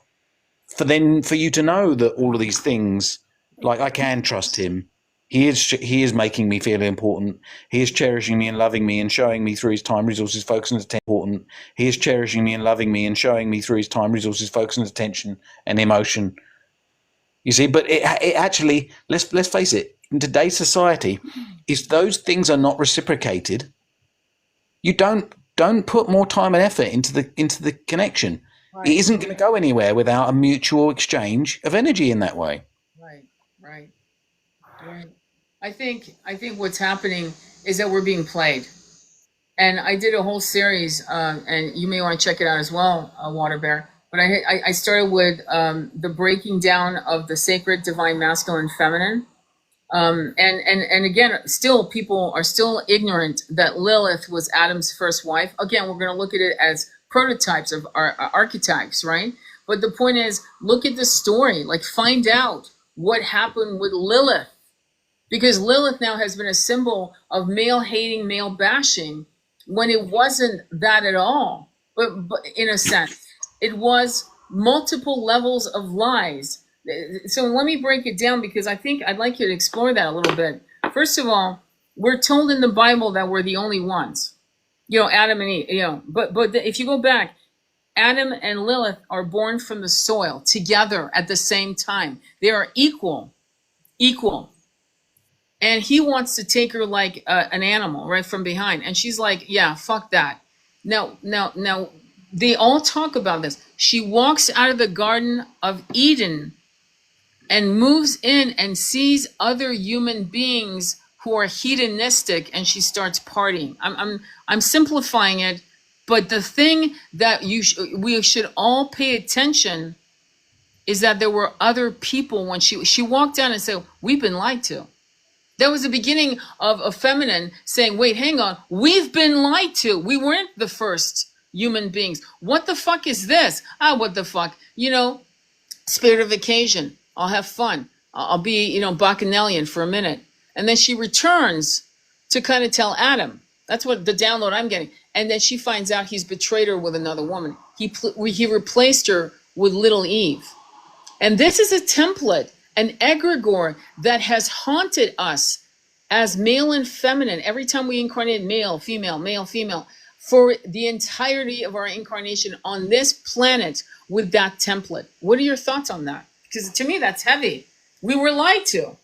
for you to know that all of these things, like I can trust him. He is making me feel important. He is cherishing me and loving me and showing me through his time, resources, focus, and attention. Important. He is cherishing me and loving me and showing me through his time, resources, focus, and attention and emotion. You see, but it actually, let's face it, in today's society, if those things are not reciprocated, you don't put more time and effort into the connection. Right. It isn't going to go anywhere without a mutual exchange of energy in that way. Right. I think what's happening is that we're being played. And I did a whole series, and you may want to check it out as well, Water Bear. But I started with the breaking down of the sacred, divine, masculine, feminine. And again, still people are still ignorant that Lilith was Adam's first wife. Again, we're going to look at it as prototypes of our archetypes, right? But the point is, look at the story, like find out what happened with Lilith. Because Lilith now has been a symbol of male hating, male bashing, when it wasn't that at all. But in a sense, it was multiple levels of lies. So let me break it down, because I think I'd like you to explore that a little bit. First of all, we're told in the Bible that we're the only ones, Adam and Eve, but if you go back, Adam and Lilith are born from the soil together at the same time. They are equal. And he wants to take her like an animal right from behind. And she's like, yeah, fuck that. Now, they all talk about this. She walks out of the Garden of Eden and moves in and sees other human beings who are hedonistic, and she starts partying. I'm simplifying it, but the thing that we should all pay attention is that there were other people when she walked down and said, "We've been lied to." That was the beginning of a feminine saying, "Wait, hang on, we've been lied to. We weren't the first human beings. What the fuck is this? Ah, what the fuck? Spirit of occasion. I'll have fun. I'll be, bacchanalian for a minute." And then she returns to kind of tell Adam. That's what the download I'm getting. And then she finds out he's betrayed her with another woman. He replaced her with little Eve. And this is a template, an egregore that has haunted us as male and feminine. Every time we incarnate male, female, for the entirety of our incarnation on this planet with that template. What are your thoughts on that? Because to me, that's heavy. We were lied to.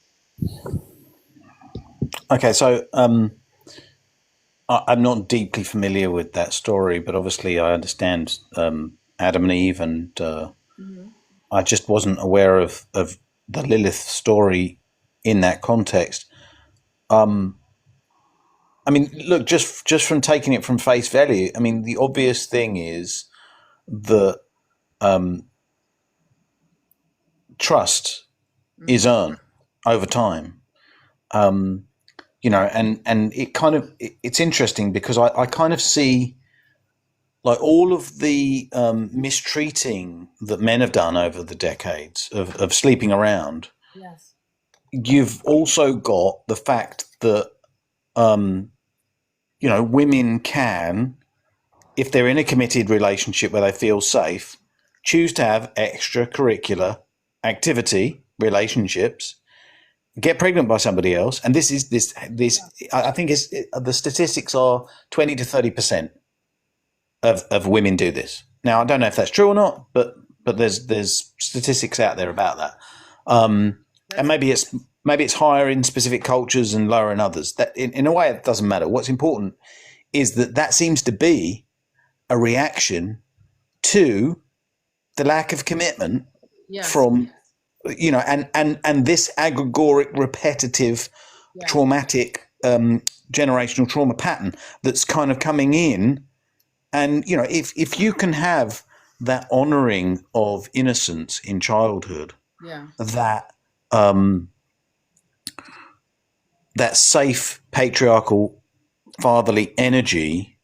Okay, so I'm not deeply familiar with that story, but obviously I understand Adam and Eve, and I just wasn't aware of the Lilith story in that context. I mean, look, just from taking it from face value, I mean, the obvious thing is that trust is earned over time. And it's interesting because I kind of see like all of the mistreating that men have done over the decades of sleeping around. Yes. You've also got the fact that women can, if they're in a committed relationship where they feel safe, choose to have extracurricular activity relationships, get pregnant by somebody else, and this I think is the statistics are 20 to 30% of women do this. Now I don't know if that's true or not, but there's statistics out there about that, and maybe it's higher in specific cultures and lower in others. That in a way it doesn't matter. What's important is that seems to be a reaction to the lack of commitment from and this agregoric, repetitive, traumatic generational trauma pattern that's kind of coming in. And if you can have that honoring of innocence in childhood, that that safe patriarchal fatherly energy,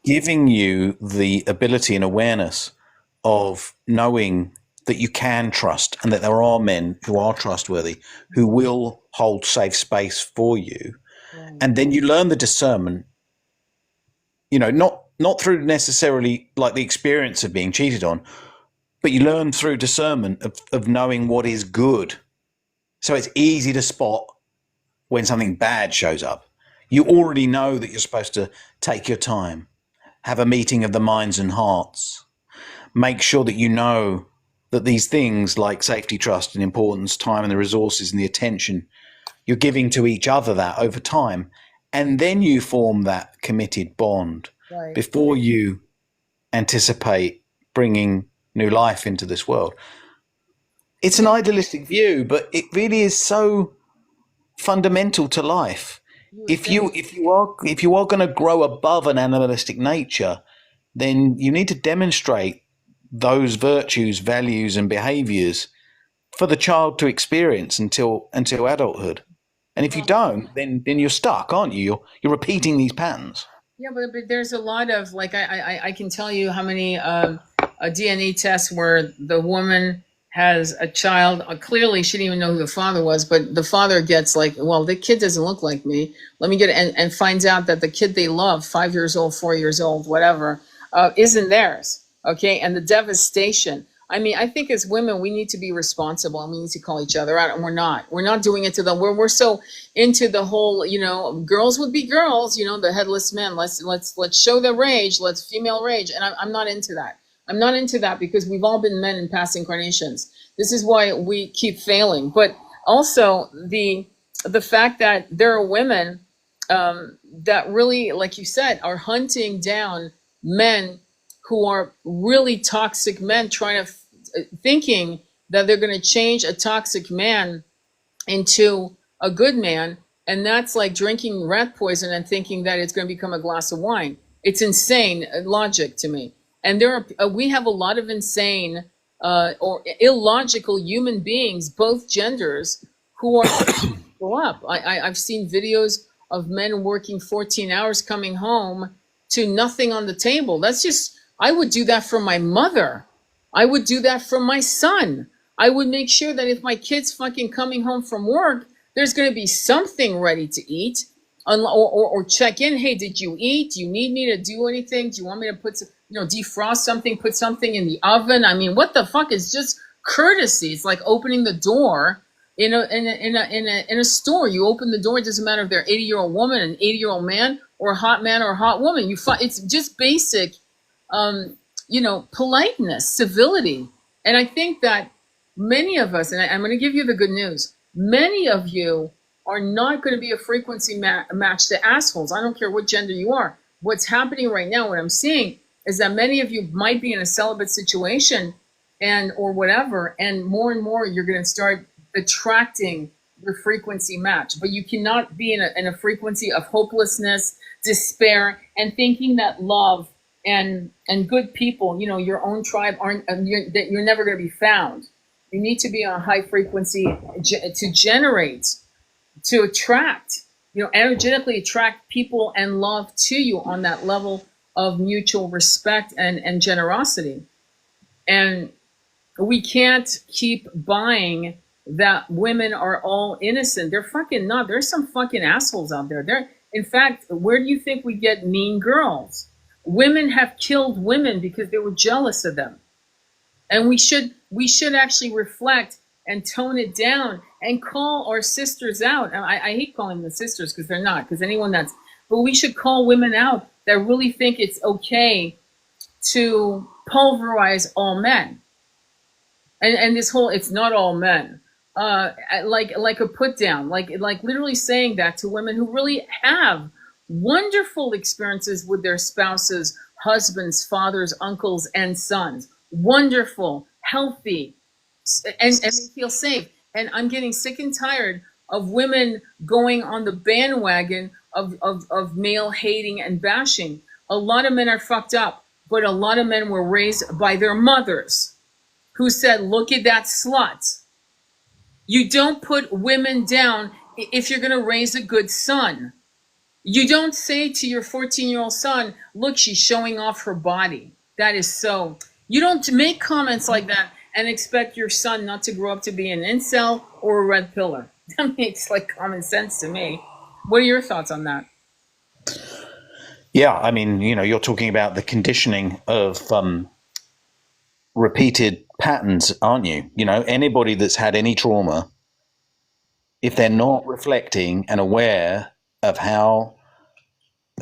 giving you the ability and awareness of knowing that you can trust and that there are men who are trustworthy, who will hold safe space for you. And then you learn the discernment, not through necessarily like the experience of being cheated on, but you learn through discernment of knowing what is good. So it's easy to spot when something bad shows up. You already know that you're supposed to take your time, have a meeting of the minds and hearts, make sure that you know that these things like safety, trust, and importance, time and the resources and the attention, you're giving to each other that over time. And then you form that committed bond before you anticipate bringing new life into this world. It's an idealistic view, but it really is so fundamental to life. If you are going to grow above an animalistic nature, then you need to demonstrate those virtues, values, and behaviors for the child to experience until adulthood. And if you don't, then you're stuck, aren't you? You're repeating these patterns. Yeah, but there's a lot of like I can tell you how many DNA tests where the woman has a child. Clearly, she didn't even know who the father was, but the father gets like, well, the kid doesn't look like me. Let me get it, and finds out that the kid they love, 5 years old, 4 years old, whatever, isn't theirs. Okay, and the devastation. I mean, I think as women, we need to be responsible and we need to call each other out, and we're not. We're not doing it to them. We're so into the whole, girls would be girls, the headless men. Let's show the rage. Let's female rage, and I'm not into that. I'm not into that because we've all been men in past incarnations. This is why we keep failing. But also the fact that there are women that really, like you said, are hunting down men who are really toxic men, thinking that they're going to change a toxic man into a good man. And that's like drinking rat poison and thinking that it's going to become a glass of wine. It's insane logic to me. And we have a lot of insane or illogical human beings, both genders, who are go up. I've seen videos of men working 14 hours coming home to nothing on the table. That's just, I would do that for my mother. I would do that for my son. I would make sure that if my kid's fucking coming home from work, there's going to be something ready to eat. Or check in. Hey, did you eat? Do you need me to do anything? Do you want me to put some, defrost something, put something in the oven? I mean, what the fuck is just courtesy? It's like opening the door in a store. You open the door. It doesn't matter if they're 80-year-old woman, an 80-year-old man, or a hot man or a hot woman. It's just basic, politeness, civility. And I think that many of us, and I'm going to give you the good news, many of you are not going to be a frequency match to assholes. I don't care what gender you are. What's happening right now, what I'm seeing, is that many of you might be in a celibate situation or whatever, and more you're going to start attracting your frequency match. But you cannot be in a frequency of hopelessness, despair, and thinking that love and good people, your own tribe, that you're never going to be found. You need to be on a high frequency to generate, to attract, energetically attract people and love to you on that level of mutual respect and generosity. And we can't keep buying that women are all innocent. They're fucking not. There's some fucking assholes out there. In fact, where do you think we get mean girls? Women have killed women because they were jealous of them. And we should actually reflect and tone it down and call our sisters out. And I hate calling them sisters because they're not, but we should call women out that really think it's okay to pulverize all men. And this whole, it's not all men, like a put down, like literally saying that to women who really have wonderful experiences with their spouses, husbands, fathers, uncles, and sons. Wonderful, healthy, and they feel safe. And I'm getting sick and tired of women going on the bandwagon of male hating and bashing. A lot of men are fucked up, but a lot of men were raised by their mothers who said, look at that slut. You don't put women down if you're going to raise a good son. You don't say to your 14-year-old son, look, she's showing off her body. That is so. You don't make comments like that and expect your son not to grow up to be an incel or a red pillar. That makes like common sense to me. What are your thoughts on that? Yeah, I mean, you're talking about the conditioning of repeated patterns, aren't you? Anybody that's had any trauma, if they're not reflecting and aware of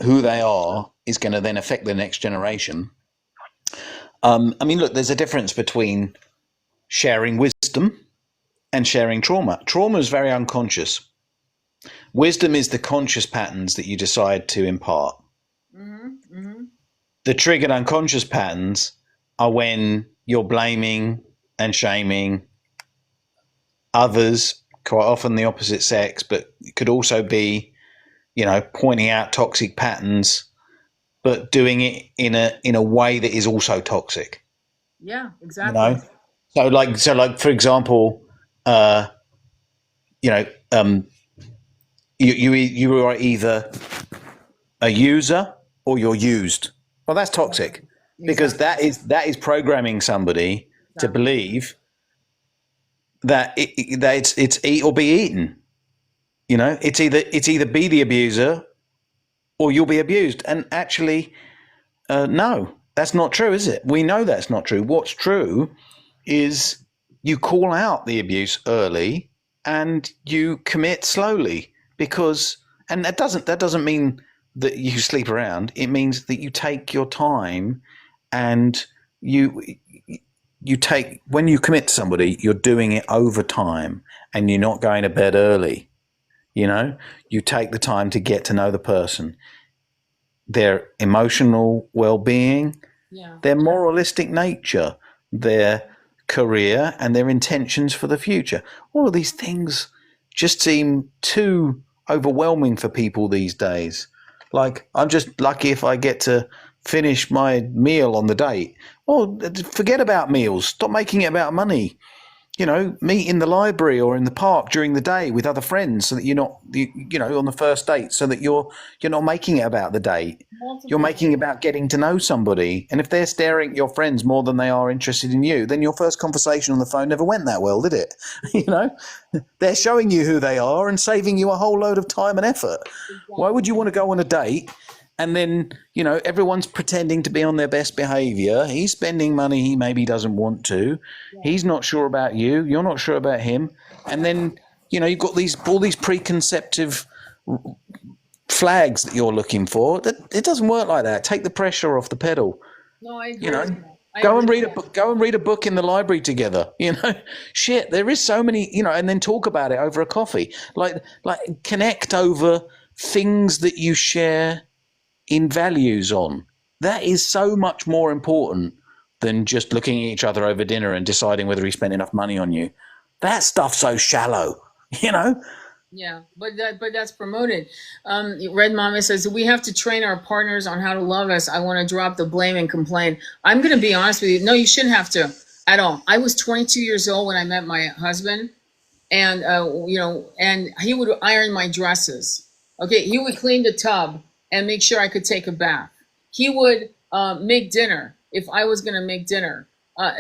who they are, is going to then affect the next generation. I mean, look, there's a difference between sharing wisdom and sharing trauma. Trauma is very unconscious. Wisdom is the conscious patterns that you decide to impart. Mm-hmm, mm-hmm. The triggered unconscious patterns are when you're blaming and shaming others, quite often the opposite sex, but it could also be, pointing out toxic patterns, but doing it in a way that is also toxic. Yeah, exactly. So like for example, you are either a user or you're used. Well, that's toxic, because that is programming somebody to believe that it's eat or be eaten. It's either be the abuser or you'll be abused. And actually, no, that's not true, is it? We know that's not true. What's true is you call out the abuse early and you commit slowly, and that doesn't mean that you sleep around. It means that you take your time, and when you commit to somebody, you're doing it over time, and you're not going to bed early. You take the time to get to know the person, their emotional well-being, their moralistic nature, their career, and their intentions for the future. All of these things just seem too overwhelming for people these days. Like, I'm just lucky if I get to finish my meal on the date. Well, forget about meals. Stop making it about money. Meet in the library or in the park during the day with other friends, so that you're not, on the first date, so that you're not making it about the date. You're Multiple. making it about getting to know somebody. And if they're staring at your friends more than they are interested in you, then your first conversation on the phone never went that well, did it? They're showing you who they are and saving you a whole load of time and effort. Why would you want to go on a date and then, everyone's pretending to be on their best behavior? He's spending money he maybe doesn't want to. He's not sure about you. You're not sure about him. And then, you've got all these preconceptive flags that you're looking for. It doesn't work like that. Take the pressure off the pedal. No, I agree. Go and read a book. Go and read a book in the library together. Shit. There is so many. And then talk about it over a coffee. Like connect over things that you share in values on. That is so much more important than just looking at each other over dinner and deciding whether he spent enough money on you. That stuff's so shallow. Yeah, but that's promoted. Red Mama says we have to train our partners on how to love us. I want to drop the blame and complain. I'm going to be honest with you. No, you shouldn't have to at all. I was 22 years old when I met my husband, and and he would iron my dresses. Okay, he would clean the tub and make sure I could take a bath. He would make dinner if I was going to make dinner.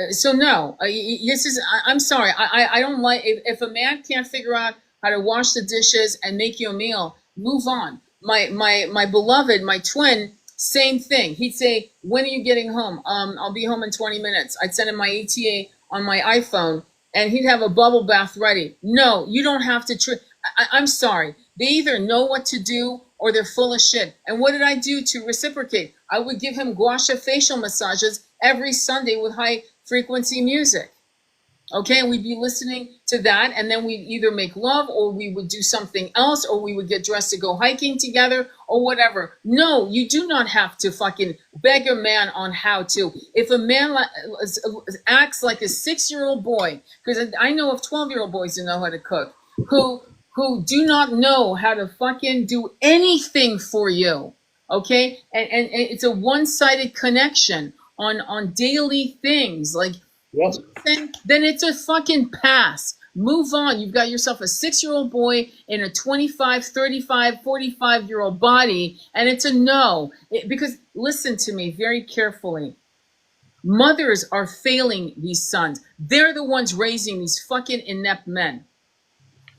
So no, this is. I'm sorry. I don't like if a man can't figure out how to wash the dishes and make you a meal. Move on. My beloved, my twin, same thing. He'd say, "When are you getting home?" I'll be home in 20 minutes. I'd send him my ETA on my iPhone, and he'd have a bubble bath ready. No, you don't have to. I'm sorry. They either know what to do or they're full of shit. And what did I do to reciprocate? I would give him gua sha facial massages every Sunday with high frequency music. Okay, we'd be listening to that, and then we'd either make love or we would do something else, or we would get dressed to go hiking together or whatever. No, you do not have to fucking beg a man on how to. If a man acts like a 6-year-old boy, because I know of 12-year-old boys who know how to cook, who do not know how to fucking do anything for you, okay? And it's a one-sided connection on daily things, like, Yes. then it's a fucking pass. Move on. You've got yourself a 6-year-old boy in a 25, 35, 45-year-old body, and it's a no. Because listen to me very carefully. Mothers are failing these sons. They're the ones raising these fucking inept men.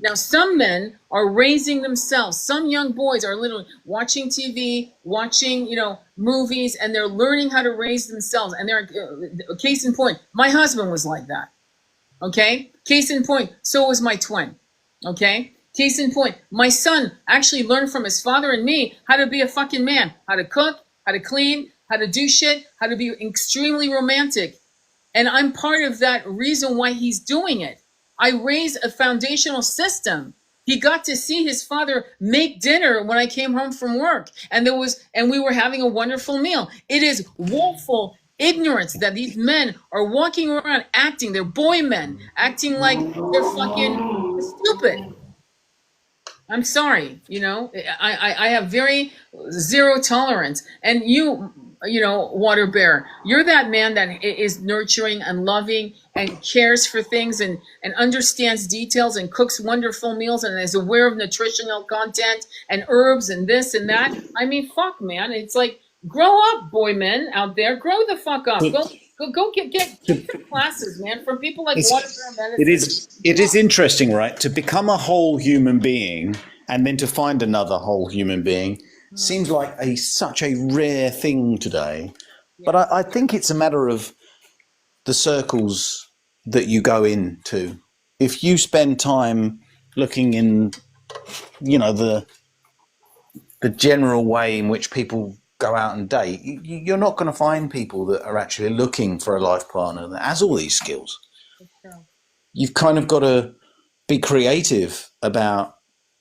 Now, some men are raising themselves. Some young boys are literally watching TV, watching, movies, and they're learning how to raise themselves. And they're, case in point, my husband was like that. Okay? Case in point, so was my twin. Okay? Case in point, my son actually learned from his father and me how to be a fucking man, how to cook, how to clean, how to do shit, how to be extremely romantic. And I'm part of that reason why he's doing it. I raised a foundational system. He got to see his father make dinner when I came home from work, and we were having a wonderful meal. It is woeful ignorance that these men are walking around acting, they're boy men, acting like they're fucking stupid. I'm sorry, I have very zero tolerance. And Water Bear, you're that man that is nurturing and loving and cares for things and understands details and cooks wonderful meals and is aware of nutritional content and herbs and this and that. I mean, fuck, man. It's like, grow up, boy men out there. Grow the fuck up. Go get some classes, man, from people like Water Bear Medicine. It is interesting, right? To become a whole human being and then to find another whole human being seems like such a rare thing today. Yeah. But I think it's a matter of the circles that you go into. If you spend time looking in, the general way in which people go out and date, you're not going to find people that are actually looking for a life partner that has all these skills. You've kind of got to be creative about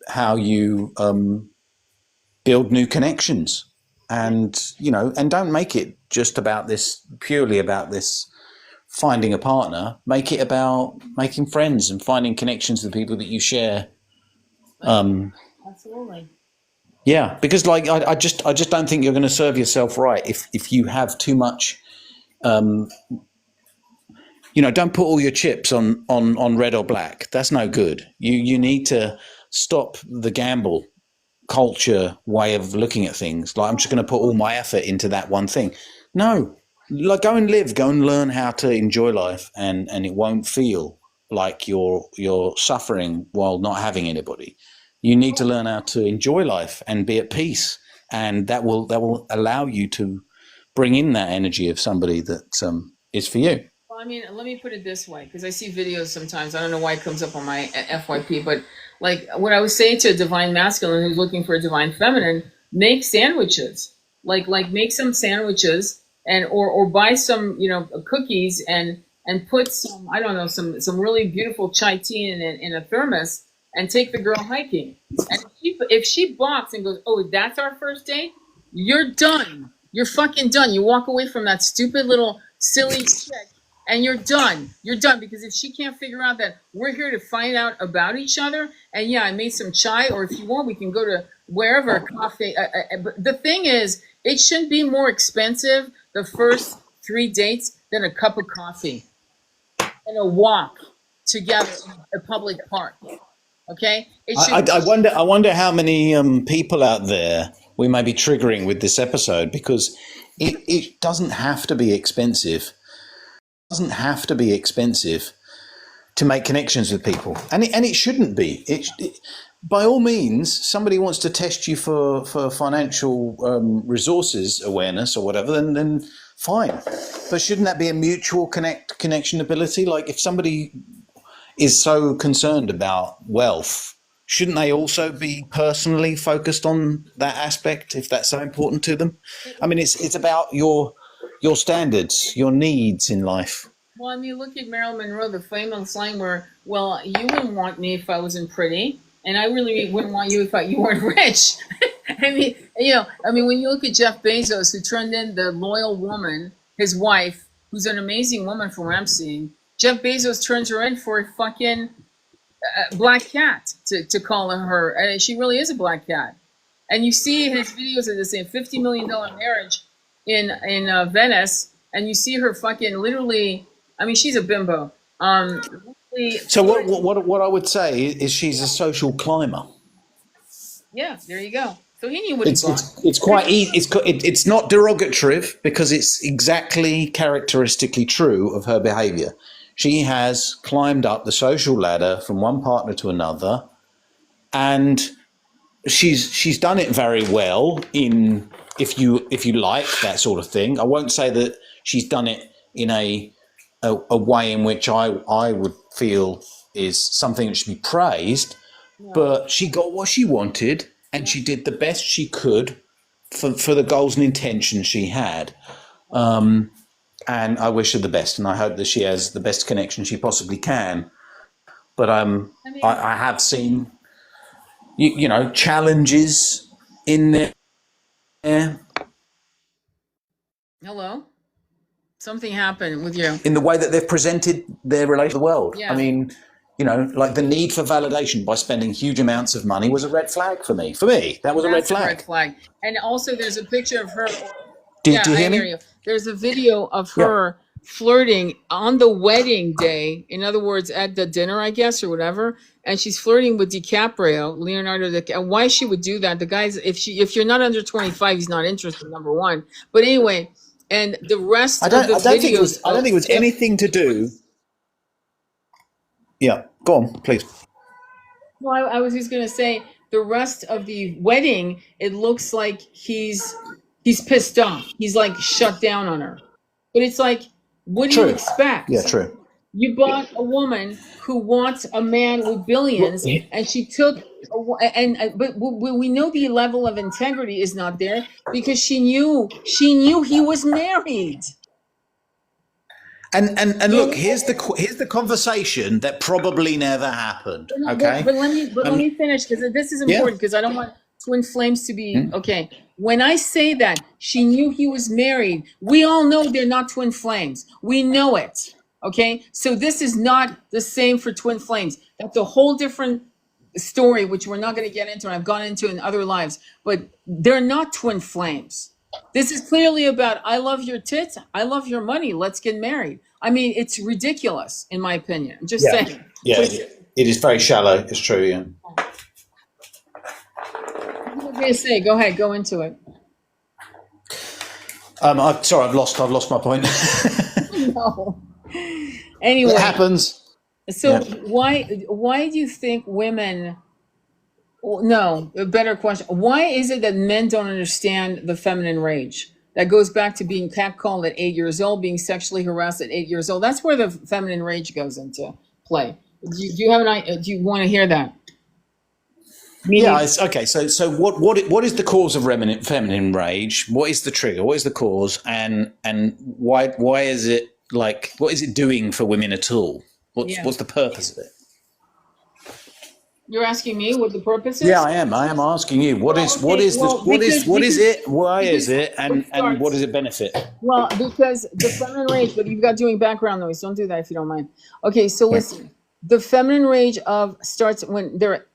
how you build new connections, and don't make it just purely about this finding a partner. Make it about making friends and finding connections with people that you share. Absolutely. Yeah, because like I just don't think you're going to serve yourself right if you have too much. Don't put all your chips on red or black. That's no good. You need to stop the gamble culture way of looking at things. Like I'm just going to put all my effort into that one thing. No, like go and live, go and learn how to enjoy life, and it won't feel like you're suffering while not having anybody. You need to learn how to enjoy life and be at peace, and that will allow you to bring in that energy of somebody that is for you. Well, I mean, let me put it this way, because I see videos sometimes. I don't know why it comes up on my FYP, but like what I was saying to a divine masculine who's looking for a divine feminine, make sandwiches. Like make some sandwiches and or buy some cookies and put some, I don't know, some really beautiful chai tea in a thermos and take the girl hiking. And if she balks and goes, oh, that's our first date, you're done. You're fucking done. You walk away from that stupid little silly chick and you're done. You're done because if she can't figure out that we're here to find out about each other, and yeah, I made some chai, or if you want, we can go to wherever coffee. But the thing is, it shouldn't be more expensive the first 3 dates than a cup of coffee and a walk together in a public park. Okay, it I, should. I, I wonder. I wonder how many people out there we may be triggering with this episode because it doesn't have to be expensive. It doesn't have to be expensive to make connections with people, and it shouldn't be. By all means, somebody wants to test you for financial resources awareness or whatever, then fine. But shouldn't that be a mutual connection ability? Like if somebody is so concerned about wealth, shouldn't they also be personally focused on that aspect if that's so important to them? I mean, it's about your standards, your needs in life. Well, I mean, look at Marilyn Monroe, the famous line where, "Well, you wouldn't want me if I wasn't pretty, and I really wouldn't want you if you weren't rich." I mean, when you look at Jeff Bezos, who turned in the loyal woman, his wife, who's an amazing woman from what I'm seeing, Jeff Bezos turns her in for a fucking black cat to call her. She really is a black cat. And you see his videos of this $50 million marriage in Venice, and you see her fucking literally. I mean, she's a bimbo. Literally So what I would say is she's a social climber. yeah, there you go. So he knew what he It's bought. it's quite easy. It's not derogatory because it's exactly characteristically true of her behaviour. She has climbed up the social ladder from one partner to another, and she's done it very well. In if you like that sort of thing, I won't say that she's done it in a way in which I would feel is something that should be praised, No. but she got what she wanted and she did the best she could for the goals and intentions she had. And I wish her the best, and I hope that she has the best connection she possibly can. But I mean, I have seen challenges in there hello. Something happened with you. in the way that they've presented their relation to the world. I Yeah. mean, like the need for validation by spending huge amounts of money was a red flag for me. For me, that was a red Massive red flag. flag. And also, there's a picture of her. Do, Yeah, do you I hear hear me? you. There's a video of Yeah. her flirting on the wedding day. In other words, at the dinner, I guess, or whatever. And she's flirting with DiCaprio, Leonardo DiCaprio. And why she would do that? The guy's if you're not under 25, he's not interested. Number one. But anyway, and the rest I of don't. the I don't think it videos was. I don't of think it was Jeff. anything to do. Yeah. Go on, please. Well, I was just gonna say the rest of the wedding, it looks like he's pissed off. He's like shut down on her. But it's like, what do you True. Yeah. expect? True. You bought a woman who wants a man with Well, billions, and she took, but we know the level of integrity is not there because she knew he was married. and So, look, here's the conversation that probably never happened. but, Okay. but let me finish because this is Yeah. important because I don't want twin flames to be okay. When I say that she knew he was married, we all know they're not twin flames. We know it. Okay, so this is not the same for twin flames. That's a whole different story, which we're not going to get into, and I've gone into in other lives, but they're not twin flames. This is clearly about, I love your tits, I love your money, let's get married. I mean, it's ridiculous, in my opinion. I'm just Yeah, saying. yeah, But it is very shallow. It's true. Yeah. what were you going to say? Go ahead, go into it. I'm sorry, I've lost my point. No. It Anyway, happens. so Yeah. why do you think women? No, a better question. Why is it that men don't understand the feminine rage? That goes back to being catcalled at 8 years old, being sexually harassed at 8 years old. That's where the feminine rage goes into play. Do you have an idea? Do you want to hear that? Yeah. Meaning, Okay. So what is the cause of feminine rage? What is the trigger? What is the cause? And why is it like? What is it doing for women at all? yeah. What's the purpose of it? You're asking me what the purpose Yeah, is? I am. I am asking you. Well, What okay. is this? Well, What is it? Why is because it? what And what starts? does it benefit? Well, because the feminine rage, but you've got doing background noise. Don't do that if you don't mind. Okay, so Yeah. listen. The feminine rage of starts when they're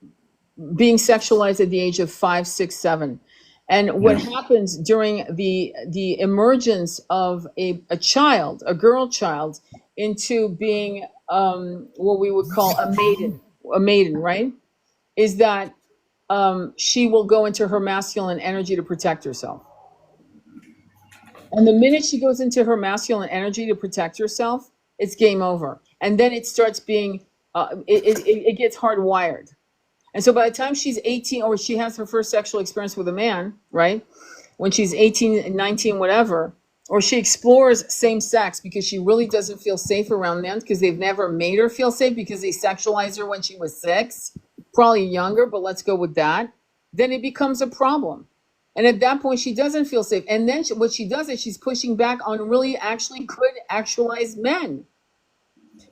being sexualized at the age of 5, 6, 7. And what Yeah. happens during the emergence of a child, a girl child, into being what we would call a maiden, right? Is that she will go into her masculine energy to protect herself. And the minute she goes into her masculine energy to protect herself, it's game over. And then it starts being, it gets hardwired. And so by the time she's 18 or she has her first sexual experience with a man, right? When she's 18, 19, whatever, or she explores same sex because she really doesn't feel safe around men because they've never made her feel safe because they sexualized her when she was 6, probably younger, but let's go with that. Then it becomes a problem. And at that point, she doesn't feel safe. And then what she does is she's pushing back on really actually good, actualized men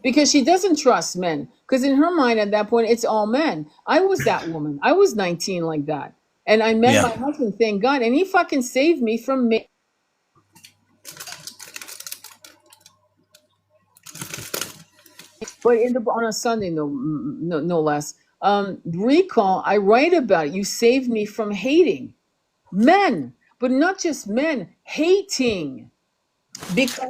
because she doesn't trust men. Because in her mind, at that point, it's all men. I was that woman. I was 19 like that. And I met Yeah. my husband, thank God. And he fucking saved me from me. But on a Sunday, no less. Recall, I write about it. You saved me from hating men, but not just men, hating. Because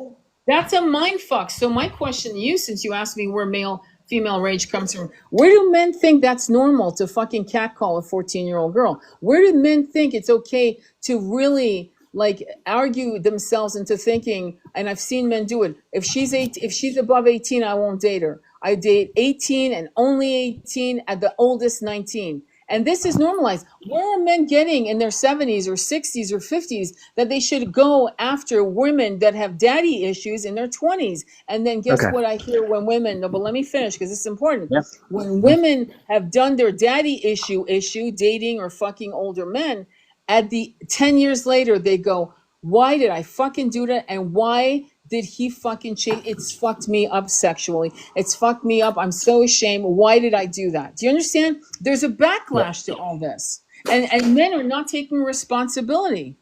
that's a mind fuck. So my question to you, since you asked me where male female rage comes from, where do men think that's normal to fucking catcall a 14-year-old girl? Where do men think it's okay to really like argue themselves into thinking, and I've seen men do it, if she's above 18, I won't date her. I date 18 and only 18, at the oldest 19. And this is normalized. Where are men getting in their 70s or 60s or 50s that they should go after women that have daddy issues in their 20s? And then guess Okay. what I hear when women, no, but let me finish because it's important. Yeah. When women have done their daddy issue, dating or fucking older men, at the 10 years later, they go, why did I fucking do that? And why did he fucking change? It's fucked me up sexually. It's fucked me up. I'm so ashamed. Why did I do that? Do you understand? There's a Yeah. backlash to all this. And men are not taking responsibility.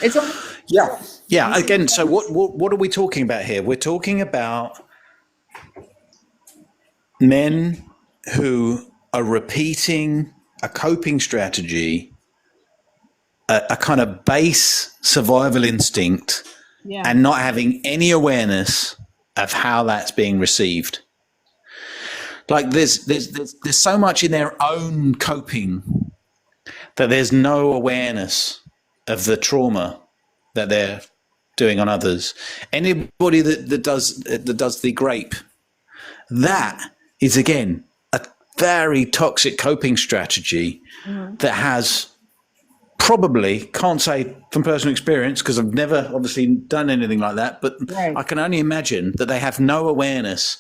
It's all, Yeah. Yeah. Again, so what are we talking about here? We're talking about men who are repeating a coping strategy, a kind of base survival instinct, yeah. and not having any awareness of how that's being received. Like there's so much in their own coping that there's no awareness of the trauma that they're doing on others. Anybody that does the grape, that is again a very toxic coping strategy that has probably, can't say from personal experience because I've never obviously done anything like that, but Right. I can only imagine that they have no awareness,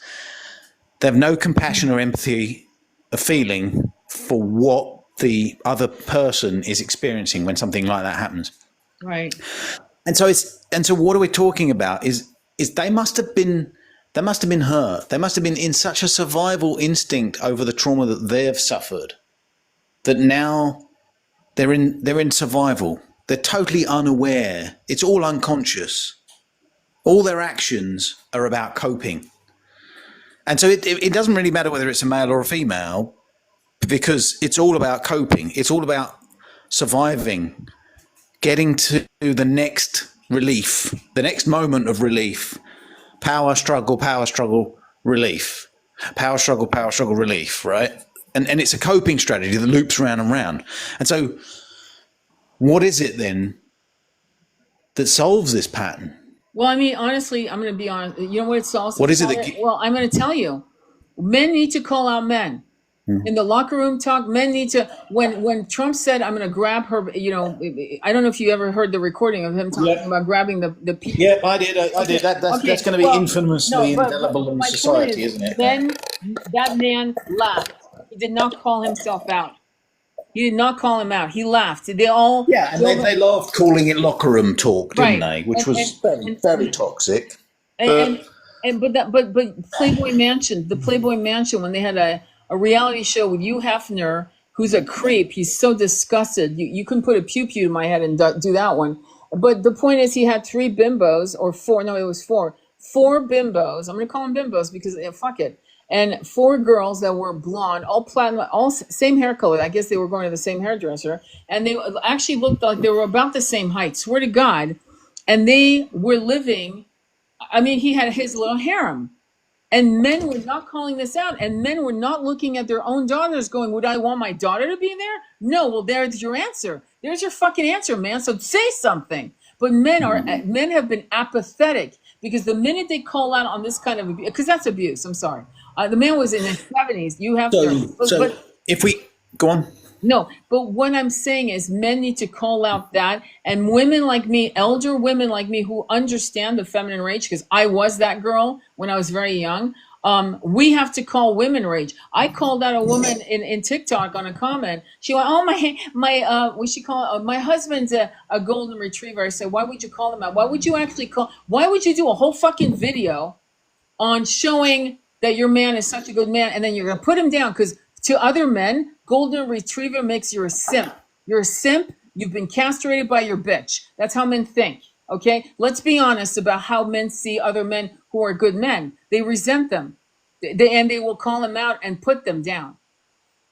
they have no compassion or empathy or feeling for what the other person is experiencing when something like that happens. Right. And so what are we talking about is they must have been hurt. They must have been in such a survival instinct over the trauma that they've suffered that now they're in survival. They're totally unaware. It's all unconscious. All their actions are about coping. And so it doesn't really matter whether it's a male or a female, because it's all about coping. It's all about surviving, getting to the next relief, the next moment of relief. Power struggle, relief. Power struggle, relief, right? And it's a coping strategy that loops round and round. And so what is it then that solves this pattern? Well, I mean, honestly, I'm going to be honest. You know what it's also? What is it that... Well, I'm going to tell you. Men need to call out men. In the locker room talk, men need to, when Trump said, I'm going to grab her, you know, I don't know if you ever heard the recording of him talking about grabbing the people. Yeah, I did. That's going to be infamously indelible in society, isn't it? Then that man laughed. He did not call himself out. He did not call him out. He laughed. They all... Yeah, and they laughed calling it locker room talk, didn't they? Which was very toxic. But Playboy Mansion, the Playboy Mansion, when they had a reality show with Hugh Hefner, who's a creep. He's so disgusted. You couldn't put a pew-pew to my head and do that one. But the point is, he had 3 bimbos, or 4. No, it was 4. 4 bimbos. I'm going to call them bimbos because fuck it. And 4 girls that were blonde, all platinum, all same hair color. I guess they were going to the same hairdresser. And they actually looked like they were about the same height. Swear to God. And they were living... I mean, he had his little harem. And men were not calling this out, and men were not looking at their own daughters going, would I want my daughter to be there? No, well, there's your answer. There's your fucking answer, man. So say something. But men have been apathetic, because the minute they call out on this kind of abuse, because that's abuse, I'm sorry. The man was in his 70s. You have to... if we... Go on. No, but what I'm saying is men need to call out that, and women like me, elder women like me who understand the feminine rage, because I was that girl when I was very young, we have to call women rage. I called out a woman in TikTok on a comment. She went, oh, my husband's a golden retriever. I said, why would you call him out? Why would you do a whole fucking video on showing that your man is such a good man, and then you're going to put him down? Because to other men, golden retriever makes you a simp. You're a simp. You've been castrated by your bitch. That's how men think. Okay? Let's be honest about how men see other men who are good men. They resent them. They will call them out and put them down.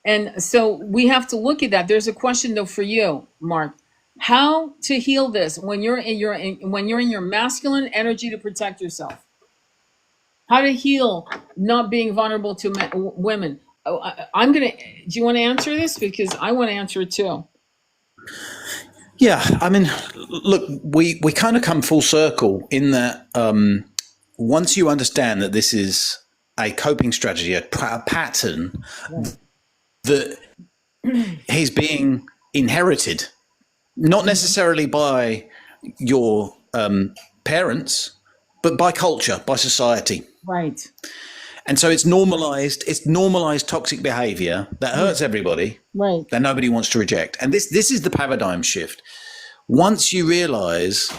And so we have to look at that. There's a question though for you, Mark. How to heal this when you're in your masculine energy to protect yourself? How to heal not being vulnerable to women? Do you want to answer this? Because I want to answer it too. Yeah, I mean, look, we kind of come full circle in that once you understand that this is a coping strategy, a pattern that is being inherited, not necessarily by your parents, but by culture, by society. Right. And so it's normalized toxic behavior that hurts everybody, right, that nobody wants to reject. And this is the paradigm shift. Once you realize,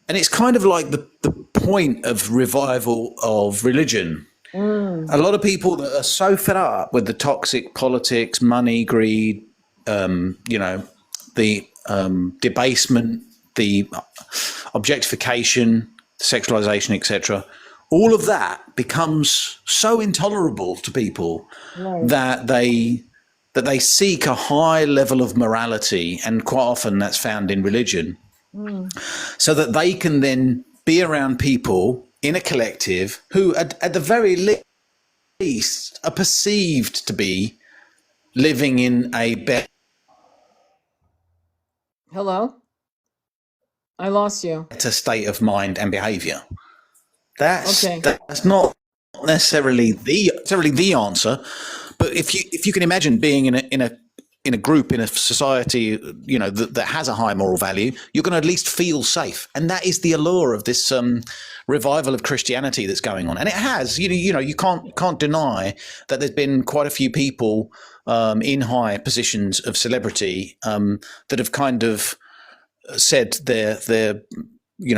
and it's kind of like the point of revival of religion. A lot of people that are so fed up with the toxic politics, money, greed, the debasement, the objectification, sexualization, etc., all of that becomes so intolerable to people that they seek a high level of morality, and quite often that's found in religion, so that they can then be around people in a collective who at the very least are perceived to be living in a better... Hello? I lost you. ...better state of mind and behavior. That's not necessarily the answer, but if you can imagine being in a group, in a society, that has a high moral value, you're going to at least feel safe, and that is the allure of this revival of Christianity that's going on. And it has, you can't deny that there's been quite a few people in high positions of celebrity that have kind of said they're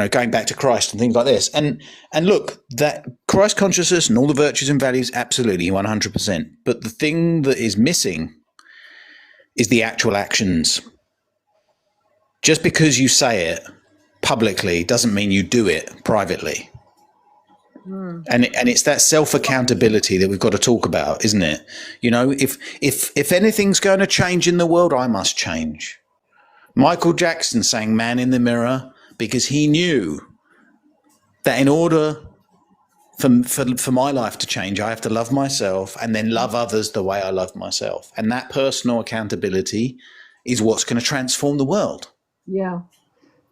going back to Christ and things like this. And look, that Christ consciousness and all the virtues and values, absolutely, 100%. But the thing that is missing is the actual actions. Just because you say it publicly doesn't mean you do it privately. Mm. And it's that self accountability that we've got to talk about, isn't it? You know, if anything's going to change in the world, I must change. Michael Jackson sang "Man in the Mirror" because he knew that in order for my life to change, I have to love myself and then love others the way I love myself. And that personal accountability is what's going to transform the world. Yeah.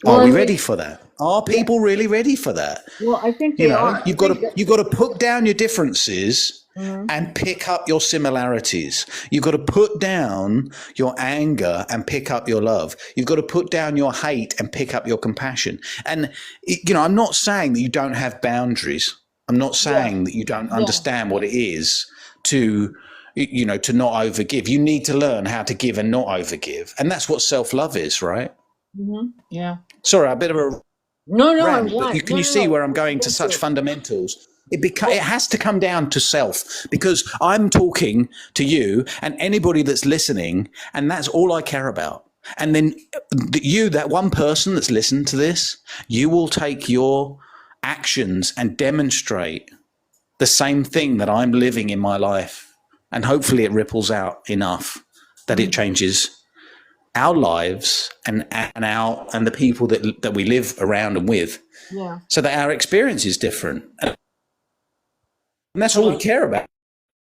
Are Well, I we mean, ready for that? Are yeah. people really ready for that? Well, I think You they know, are. I think that. you've got to put down your differences Mhm. and pick up your similarities. You've got to put down your anger and pick up your love. You've got to put down your hate and pick up your compassion. And you know, I'm not saying that you don't have boundaries. I'm not Yeah. saying that you don't Yeah. understand what it is to you know to not overgive. You need to learn how to give and not overgive. And that's what self-love is, right? Yeah. Sorry, a bit of a No, no, I'm rant, but glad. can No, you no, see no. where I'm going to Thank such you. fundamentals? Well, It has to come down to self because I'm talking to you and anybody that's listening, and that's all I care about. And then you, that one person that's listened to this, you will take your actions and demonstrate the same thing that I'm living in my life. And hopefully it ripples out enough that it mhm. changes our lives and the people that we live around and with, Yeah. so that our experience is different. And that's all we Hello. care about.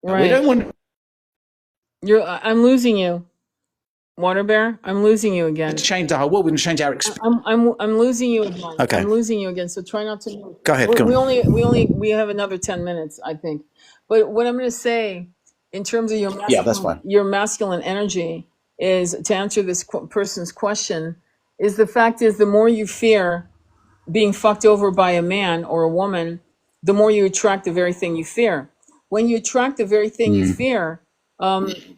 We Right. don't want I'm losing you, Water Bear. I'm losing you to again. change the whole world. We want to change our experience. I'm losing you again. Okay, I'm losing you again. So try not to move. go ahead. We, Go we on. only have another 10 minutes, I think. But what I'm going to say, in terms of Yeah, that's fine. your masculine energy, is to answer this person's question. Is the fact is the more you fear being fucked over by a man or a woman, the more you attract the very thing you fear. When you attract the very thing you Mm, fear,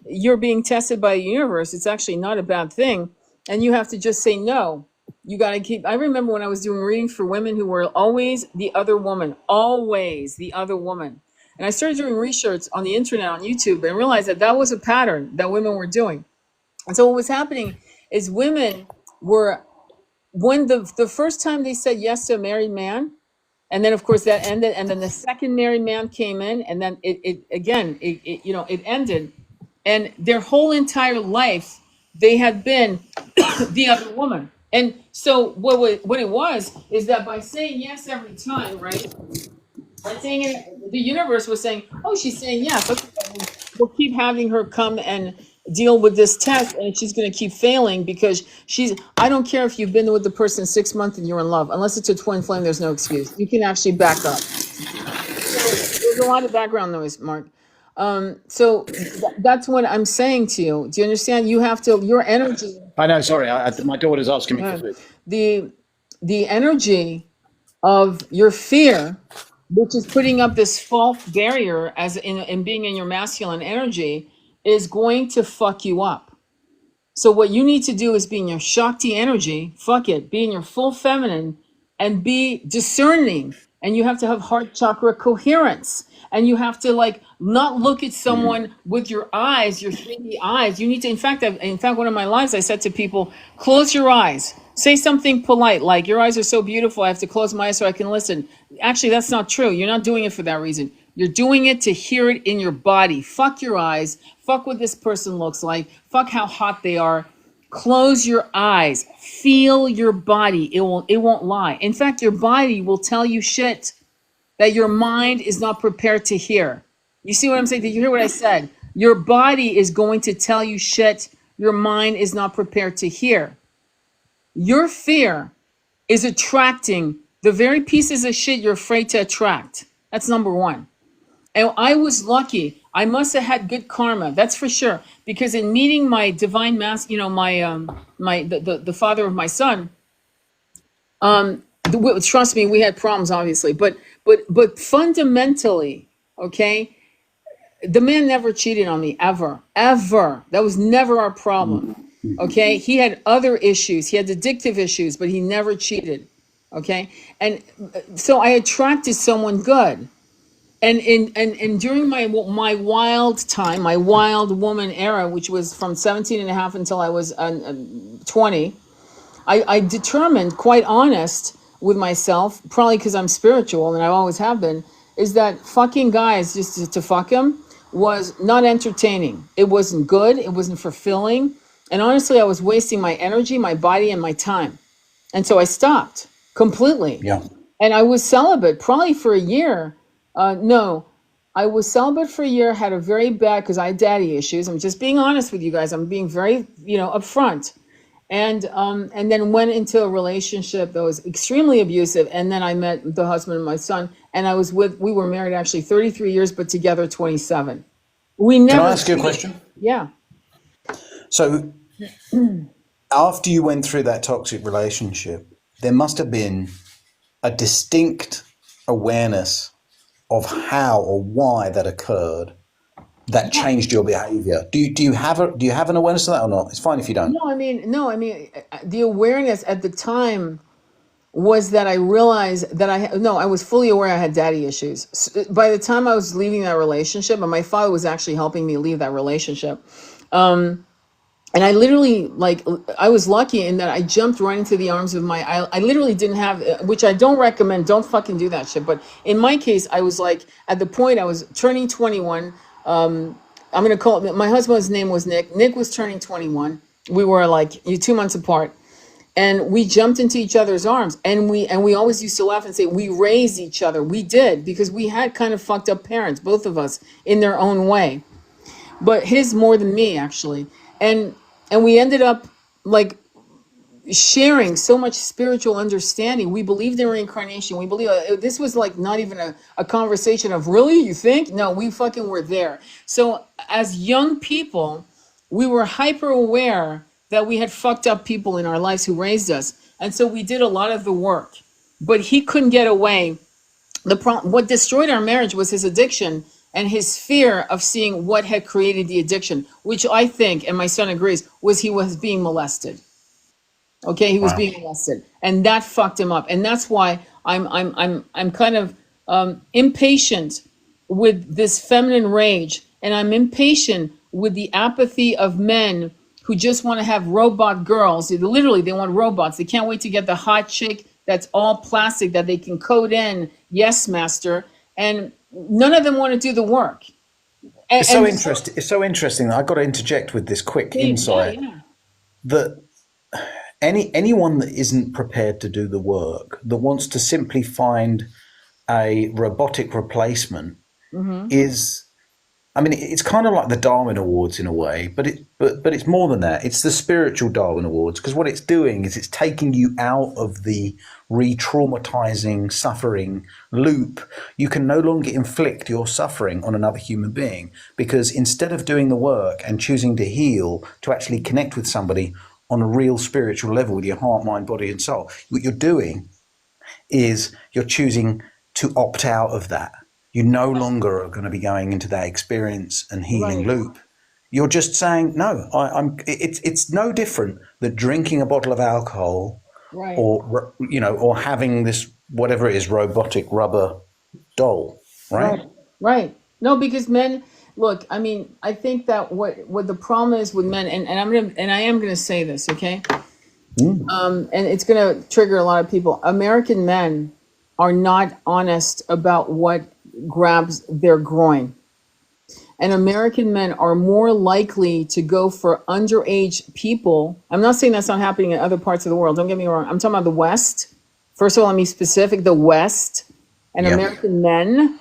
you're being tested by the universe. It's actually not a bad thing. And you have to just say no. You got to keep. I remember when I was doing readings for women who were always the other woman, always the other woman. And I started doing research on the internet, on YouTube, and realized that that was a pattern that women were doing. And so what was happening is women were, when the first time they said yes to a married man, and then of course that ended, and then the second married man came in, and then it again it you know it ended, and their whole entire life they had been the other woman. And so what it was is that by saying yes every time, right, by saying it, the universe was saying, oh, she's saying yes, okay, we'll keep having her come and deal with this test, and she's going to keep failing because she's, I don't care if you've been with the person 6 months and you're in love, unless it's a twin flame, there's no excuse, you can actually back up. So there's a lot of background noise, Mark. That's what I'm saying to you. Do you understand? You have to, your energy, I know. Sorry, my daughter's asking me for uh, food. the the energy of your fear, which is putting up this false barrier as in being in your masculine energy, is going to fuck you up. So what you need to do is be in your Shakti energy, fuck it, be in your full feminine and be discerning. And you have to have heart chakra coherence. And you have to like not look at Mm, someone with your eyes, your 3D eyes. You need to, in fact, one of my lives, I said to people, close your eyes. Say something polite, like your eyes are so beautiful, I have to close my eyes so I can listen. Actually, that's not true. You're not doing it for that reason. You're doing it to hear it in your body. Fuck your eyes. Fuck what this person looks like. Fuck how hot they are. Close your eyes. Feel your body. It won't lie. In fact, your body will tell you shit that your mind is not prepared to hear. You see what I'm saying? Did you hear what I said? Your body is going to tell you shit your mind is not prepared to hear. Your fear is attracting the very pieces of shit you're afraid to attract. That's number one. And I was lucky. I must have had good karma. That's for sure. Because in meeting my divine master, the father of my son, trust me, we had problems obviously, but fundamentally, okay, the man never cheated on me ever, ever. That was never our problem. Okay, he had other issues. He had addictive issues, but he never cheated. Okay, and so I attracted someone good. And during my wild time, my wild woman era, which was from 17 and a half until I was 20, I determined, quite honest with myself, probably because I'm spiritual and I always have been, is that fucking guys just to fuck him was not entertaining. It wasn't good. It wasn't fulfilling. And honestly, I was wasting my energy, my body, and my time. And so I stopped completely. Yeah. And I was celibate probably for a year. No, I was celibate for a year, had a very bad, because I had daddy issues. I'm just being honest with you guys. I'm being very, upfront. And then went into a relationship that was extremely abusive. And then I met the husband of my son, and we were married actually 33 years, but together 27. We Can I never ask you a cheated. question? Yeah. So after you went through that toxic relationship, there must have been a distinct awareness of how or why that occurred that changed your behavior. Do you have an awareness of that or not? It's fine if you don't. No, I mean, the awareness at the time was that I realized that I was fully aware I had daddy issues. By the time I was leaving that relationship, and my father was actually helping me leave that relationship, and I literally, like, I was lucky in that I jumped right into the arms of I literally didn't have, which I don't recommend, don't fucking do that shit. But in my case, I was like, at the point I was turning 21. I'm going to call it, my husband's name was Nick. Nick was turning 21. We were like 2 months apart. And we jumped into each other's arms, and we always used to laugh and say we raised each other. We did, because we had kind of fucked up parents, both of us, in their own way, but his more than me, actually. And we ended up, like, sharing so much spiritual understanding. We believed in reincarnation. We believe this was like not even a conversation of, really, you think? No, we fucking were there. So as young people, we were hyper aware that we had fucked up people in our lives who raised us. And so we did a lot of the work. But he couldn't get away. What destroyed our marriage was his addiction and his fear of seeing what had created the addiction, which I think, and my son agrees, was he was being molested. Okay, he was Wow. being molested, and that fucked him up. And that's why I'm kind of impatient with this feminine rage, and I'm impatient with the apathy of men who just want to have robot girls. Literally, they want robots. They can't wait to get the hot chick that's all plastic that they can code in, yes, master. And none of them want to do the work. And, It's so and interesting. It's so interesting that I've got to interject with this quick Dave, yeah, insight yeah, that anyone that isn't prepared to do the work, that wants to simply find a robotic replacement, mm-hmm. is, I mean, it's kind of like the Darwin Awards in a way, but it's more than that. It's the spiritual Darwin Awards, because what it's doing is it's taking you out of the re-traumatizing suffering loop. You can no longer inflict your suffering on another human being, because instead of doing the work and choosing to heal, to actually connect with somebody on a real spiritual level with your heart, mind, body, and soul, what you're doing is you're choosing to opt out of that. You no longer are going to be going into that experience and healing Right, loop. You're just saying, no, I'm. It's no different than drinking a bottle of alcohol, right. or having this whatever it is robotic rubber doll, right? Right, right. No, because men, look, I mean, I think that what the problem is with men, and I am gonna say this, okay? And it's gonna trigger a lot of people. American men are not honest about what grabs their groin. And American men are more likely to go for underage people. I'm not saying that's not happening in other parts of the world. Don't get me wrong. I'm talking about the West. First of all, let me be specific. The West and Yeah. American men,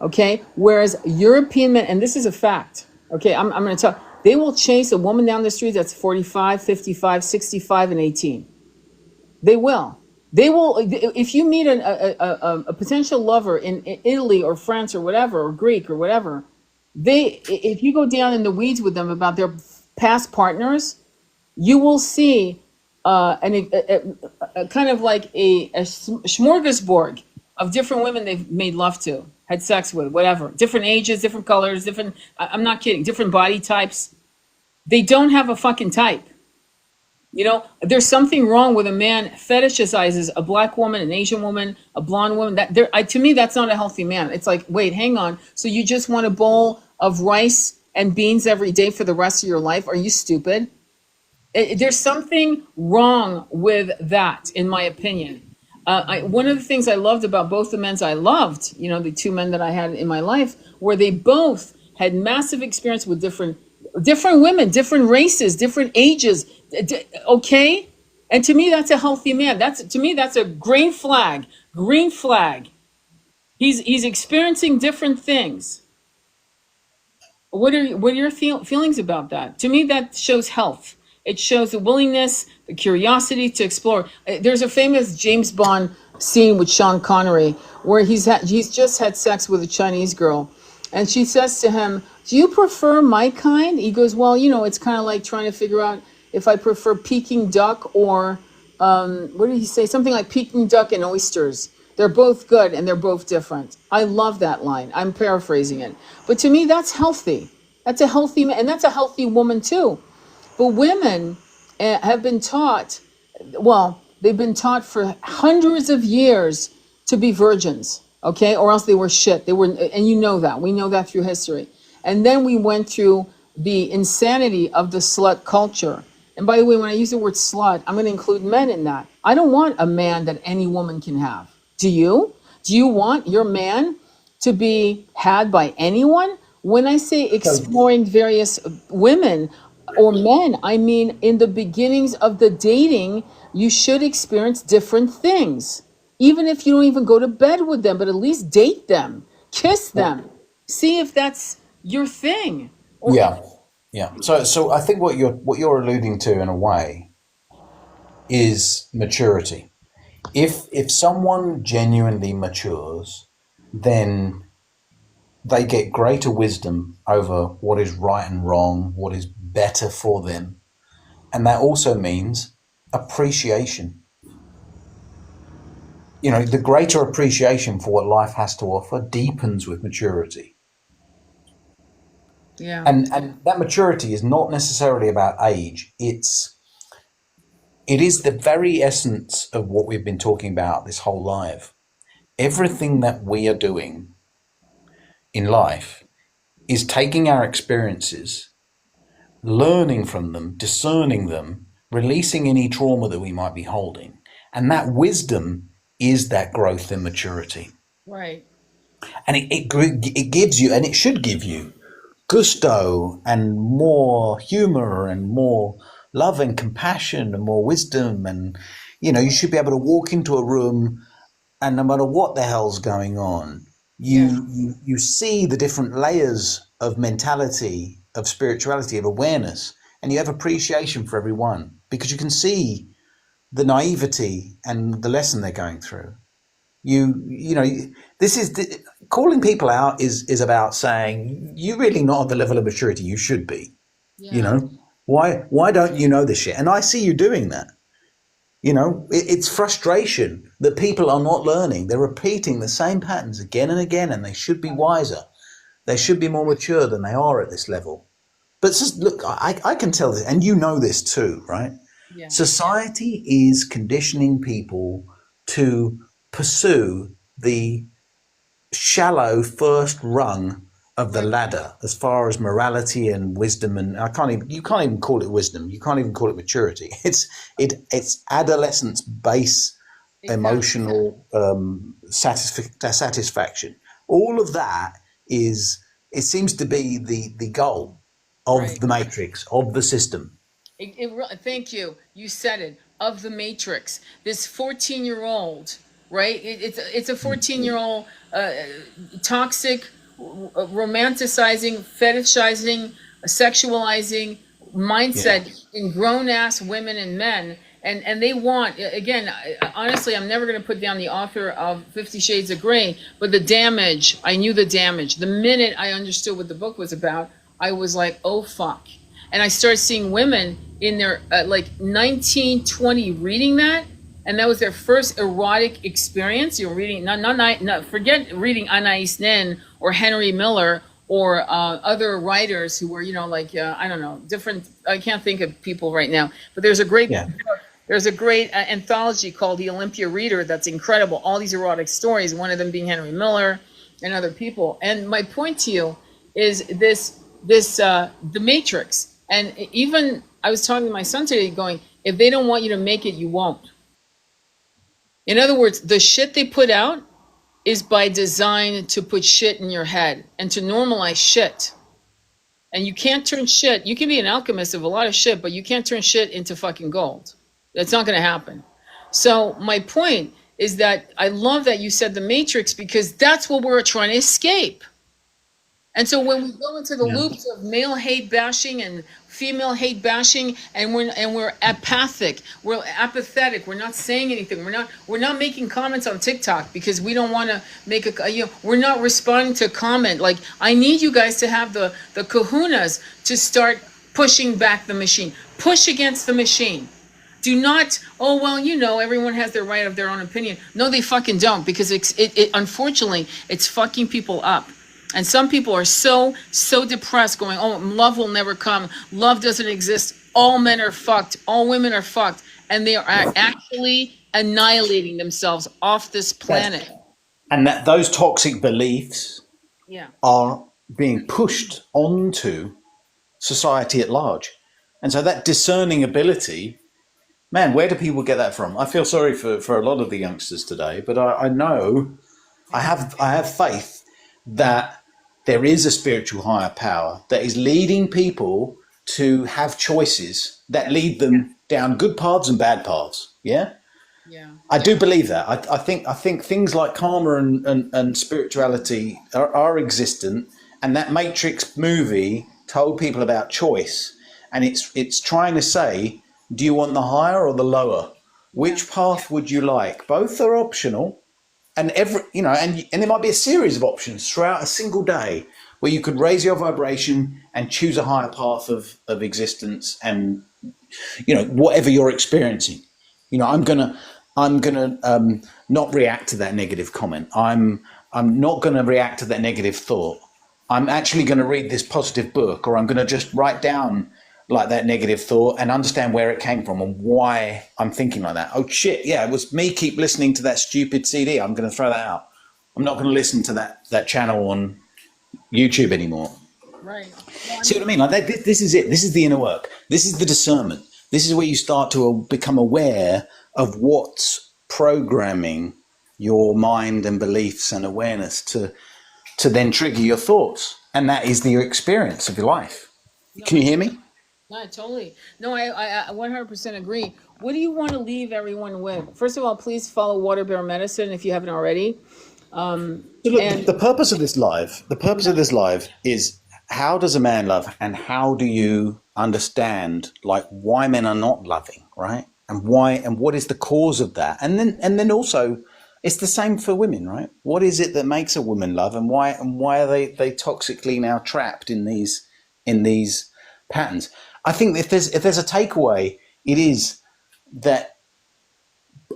okay? Whereas European men, and this is a fact, okay? I'm going to tell, they will chase a woman down the street that's 45, 55, 65, and 18. They will. They will. If you meet a potential lover in Italy or France or whatever, or Greek or whatever, if you go down in the weeds with them about their past partners, you will see a kind of like a smorgasbord of different women they've made love to, had sex with, whatever, different ages, different colors, different. I'm not kidding, different body types. They don't have a fucking type. There's something wrong with a man fetishizes a black woman, an Asian woman, a blonde woman. To me, that's not a healthy man. It's like, wait, hang on. So you just want a bowl of rice and beans every day for the rest of your life? Are you stupid? There's something wrong with that, in my opinion. One of the things I loved about both the men I loved, the two men that I had in my life, were they both had massive experience with different women, different races, different ages. Okay, and to me, that's a healthy man. To me, that's a green flag. Green flag. He's experiencing different things. What are your feelings about that? To me, that shows health. It shows the willingness, the curiosity to explore. There's a famous James Bond scene with Sean Connery where he's just had sex with a Chinese girl, and she says to him, "Do you prefer my kind?" He goes, "Well, it's kind of like trying to figure out if I prefer Peking duck or what did he say? Something like Peking duck and oysters. They're both good and they're both different." I love that line. I'm paraphrasing it. But to me, that's healthy. That's a healthy man, and that's a healthy woman too. But women have been taught, well, they've been taught for hundreds of years to be virgins, okay? Or else they were shit. They were, and that. We know that through history. And then we went through the insanity of the slut culture. And by the way, when I use the word slut, I'm going to include men in that. I don't want a man that any woman can have. Do you? Do you want your man to be had by anyone? When I say exploring various women or men, I mean in the beginnings of the dating, you should experience different things. Even if you don't even go to bed with them, but at least date them, kiss them, see if that's your thing. Yeah, yeah. So I think what you're alluding to in a way is maturity. If someone genuinely matures, then they get greater wisdom over what is right and wrong, what is better for them, and that also means appreciation. The greater appreciation for what life has to offer deepens with maturity. Yeah. And that maturity is not necessarily about age. It is the very essence of what we've been talking about this whole life. Everything that we are doing in life is taking our experiences, learning from them, discerning them, releasing any trauma that we might be holding. And that wisdom is that growth and maturity. Right. And it gives you, and it should give you, gusto and more humor and more love and compassion and more wisdom. And, you should be able to walk into a room and no matter what the hell's going on, Yeah. you see the different layers of mentality, of spirituality, of awareness, and you have appreciation for everyone because you can see the naivety and the lesson they're going through. You know this is calling people out is about saying you're really not at the level of maturity you should be. You Yeah. know why don't you know this shit? And I see you doing that. It's frustration that people are not learning. They're repeating the same patterns again and again, and they should be wiser. They should be more mature than they are at this level. But just look, I can tell this, and you know this too, right? Yeah. Society is conditioning people to pursue the shallow first rung of the Right. ladder as far as morality and wisdom, and you can't even call it wisdom, you can't even call it maturity. It's adolescence base Exactly. emotional satisfaction. All of that is, it seems to be the goal of Right. the matrix, of the system. Thank you. You said it. Of the Matrix, this 14-year-old, right? It's a 14-year-old toxic, romanticizing, fetishizing, sexualizing Yeah. mindset in grown ass women and men. And they want, again, honestly, I'm never going to put down the author of 50 Shades of Grey, but the damage, I knew the damage. The minute I understood what the book was about, I was like, oh, fuck. And I started seeing women in their like 19, 20 reading that, and that was their first erotic experience. You're reading, not forget reading Anais Nin or Henry Miller or other writers who were, like I don't know, different. I can't think of people right now, but Yeah. there's a great anthology called The Olympia Reader that's incredible. All these erotic stories, one of them being Henry Miller and other people. And my point to you is this the Matrix. And even I was talking to my son today, going, if they don't want you to make it, you won't. In other words, the shit they put out is by design to put shit in your head and to normalize shit. And you can't turn shit. You can be an alchemist of a lot of shit, but you can't turn shit into fucking gold. That's not going to happen. So my point is that I love that you said the Matrix, because that's what we're trying to escape. And so when we go into the Yeah. loops of male hate bashing and female hate bashing, and we're apathic, we're apathetic, we're not saying anything, we're not making comments on TikTok because we don't want to make we're not responding to a comment. Like, I need you guys to have the kahunas to start pushing back the machine. Push against the machine. Do not, oh, well, everyone has their right of their own opinion. No, they fucking don't, because it unfortunately, it's fucking people up. And some people are so depressed, going, oh, love will never come. Love doesn't exist. All men are fucked. All women are fucked. And they are actually annihilating themselves off this planet. And that those toxic beliefs Yeah. are being pushed onto society at large. And so that discerning ability, man, where do people get that from? I feel sorry for a lot of the youngsters today, but I know I have faith that there is a spiritual higher power that is leading people to have choices that lead them down good paths and bad paths. Yeah. Yeah. I do believe that. I think things like karma and spirituality are existent, and that Matrix movie told people about choice, and it's trying to say, do you want the higher or the lower? Which path would you like? Both are optional, and and there might be a series of options throughout a single day where you could raise your vibration and choose a higher path of existence, and whatever you're experiencing. I'm gonna not react to that negative comment. I'm not gonna react to that negative thought. I'm actually gonna read this positive book, or I'm gonna just write down like that negative thought and understand where it came from and why I'm thinking like that. Oh shit, yeah, it was me. Keep listening to that stupid CD. I'm gonna throw that out. I'm not gonna listen to that channel on YouTube anymore. Right. See what I mean? Like this is it. This is the inner work. This is the discernment. This is where you start to become aware of what's programming your mind and beliefs and awareness to then trigger your thoughts, and that is the experience of your life. Can you hear me? No, totally. No, I 100% agree. What do you want to leave everyone with? First of all, please follow Water Bear Medicine if you haven't already. So look, And the purpose of this live is, how does a man love, and how do you understand like why men are not loving, right? And why, and what is the cause of that? And then also it's the same for women, right? What is it that makes a woman love, and why are they toxically now trapped in these patterns? I think if there's a takeaway, it is that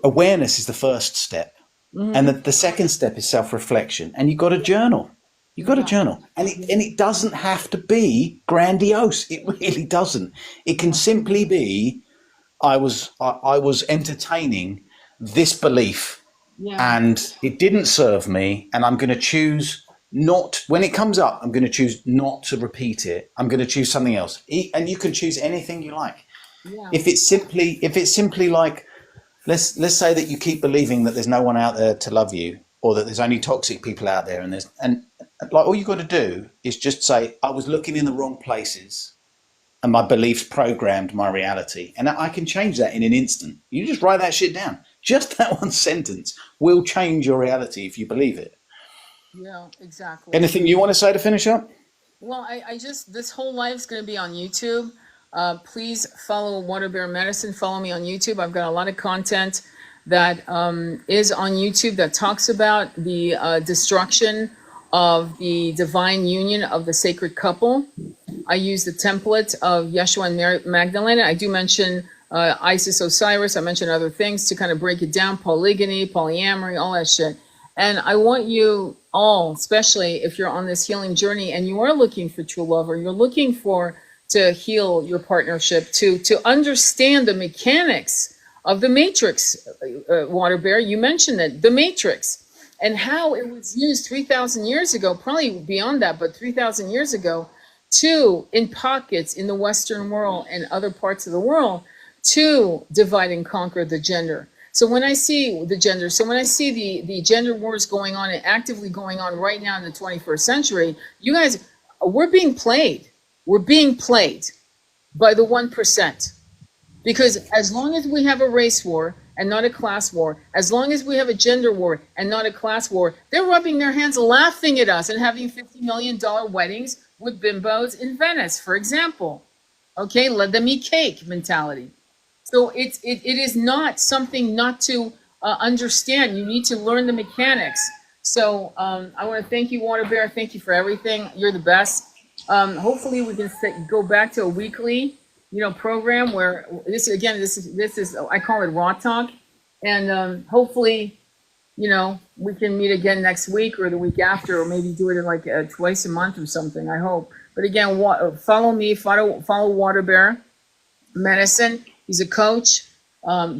awareness is the first step. And the second step is self-reflection. And you've got to journal. You've got to journal. And it doesn't have to be grandiose. It really doesn't. It can simply be, I was entertaining this belief, and it didn't serve me, and I'm going to choose not, when it comes up, I'm going to choose not to repeat it. I'm going to choose something else. And you can choose anything you like. If it's simply like, let's say that you keep believing that there's no one out there to love you, or that there's only toxic people out there, and like all you got to do is just say, I was looking in the wrong places, and my beliefs programmed my reality, and I can change that in an instant. You just write that shit down. Just that one sentence will change your reality if you believe it. yeah, exactly. Anything you want to say to finish up? Well, I just, this whole life is going to be on YouTube. Please follow Water Bear Medicine. Follow me on YouTube. I've got a lot of content that is on YouTube that talks about the destruction of the divine union of the sacred couple. I use the template of Yeshua and Mary Magdalene. I do mention Isis, Osiris. I mention other things to kind of break it down: polygyny, polyamory, all that shit. And I want you all, especially if you're on this healing journey and you are looking for true love, or you're looking to heal your partnership, to understand the mechanics of the matrix, Water Bear, you mentioned it, the matrix, and how it was used 3,000 years ago, probably beyond that, but 3,000 years ago, in pockets in the Western world and other parts of the world, to divide and conquer the gender. So when I see the gender, so when I see the gender wars going on and actively going on right now in the 21st century, you guys, we're being played. We're being played by the 1%. Because as long as we have a race war and not a class war, as long as we have a gender war and not a class war, they're rubbing their hands laughing at us and having $50 million weddings with bimbos in Venice, for example. Okay, let them eat cake mentality. So it is not something not to understand. You need to learn the mechanics. So I want to thank you, Water Bear. Thank you for everything. You're the best. Hopefully we can go back to a weekly, program where this is I call it raw talk, and hopefully, we can meet again next week or the week after, or maybe do it like twice a month or something. I hope. But again, follow me, follow Water Bear Medicine. He's a coach.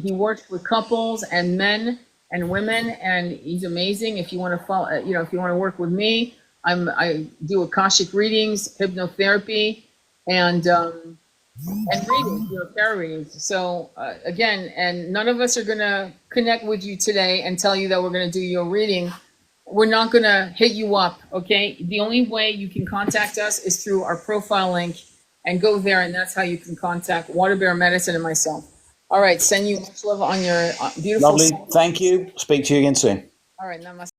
He works with couples and men and women, and he's amazing. If you want to follow, if you want to work with me, I do Akashic readings, hypnotherapy, and readings, tarot readings. So again, and none of us are gonna connect with you today and tell you that we're gonna do your reading. We're not gonna hit you up, okay? The only way you can contact us is through our profile link, and go there, and that's how you can contact Water Bear Medicine and myself. All right, send you much love on your beautiful. Lovely. Thank you. Speak to you again soon. All right, namaste.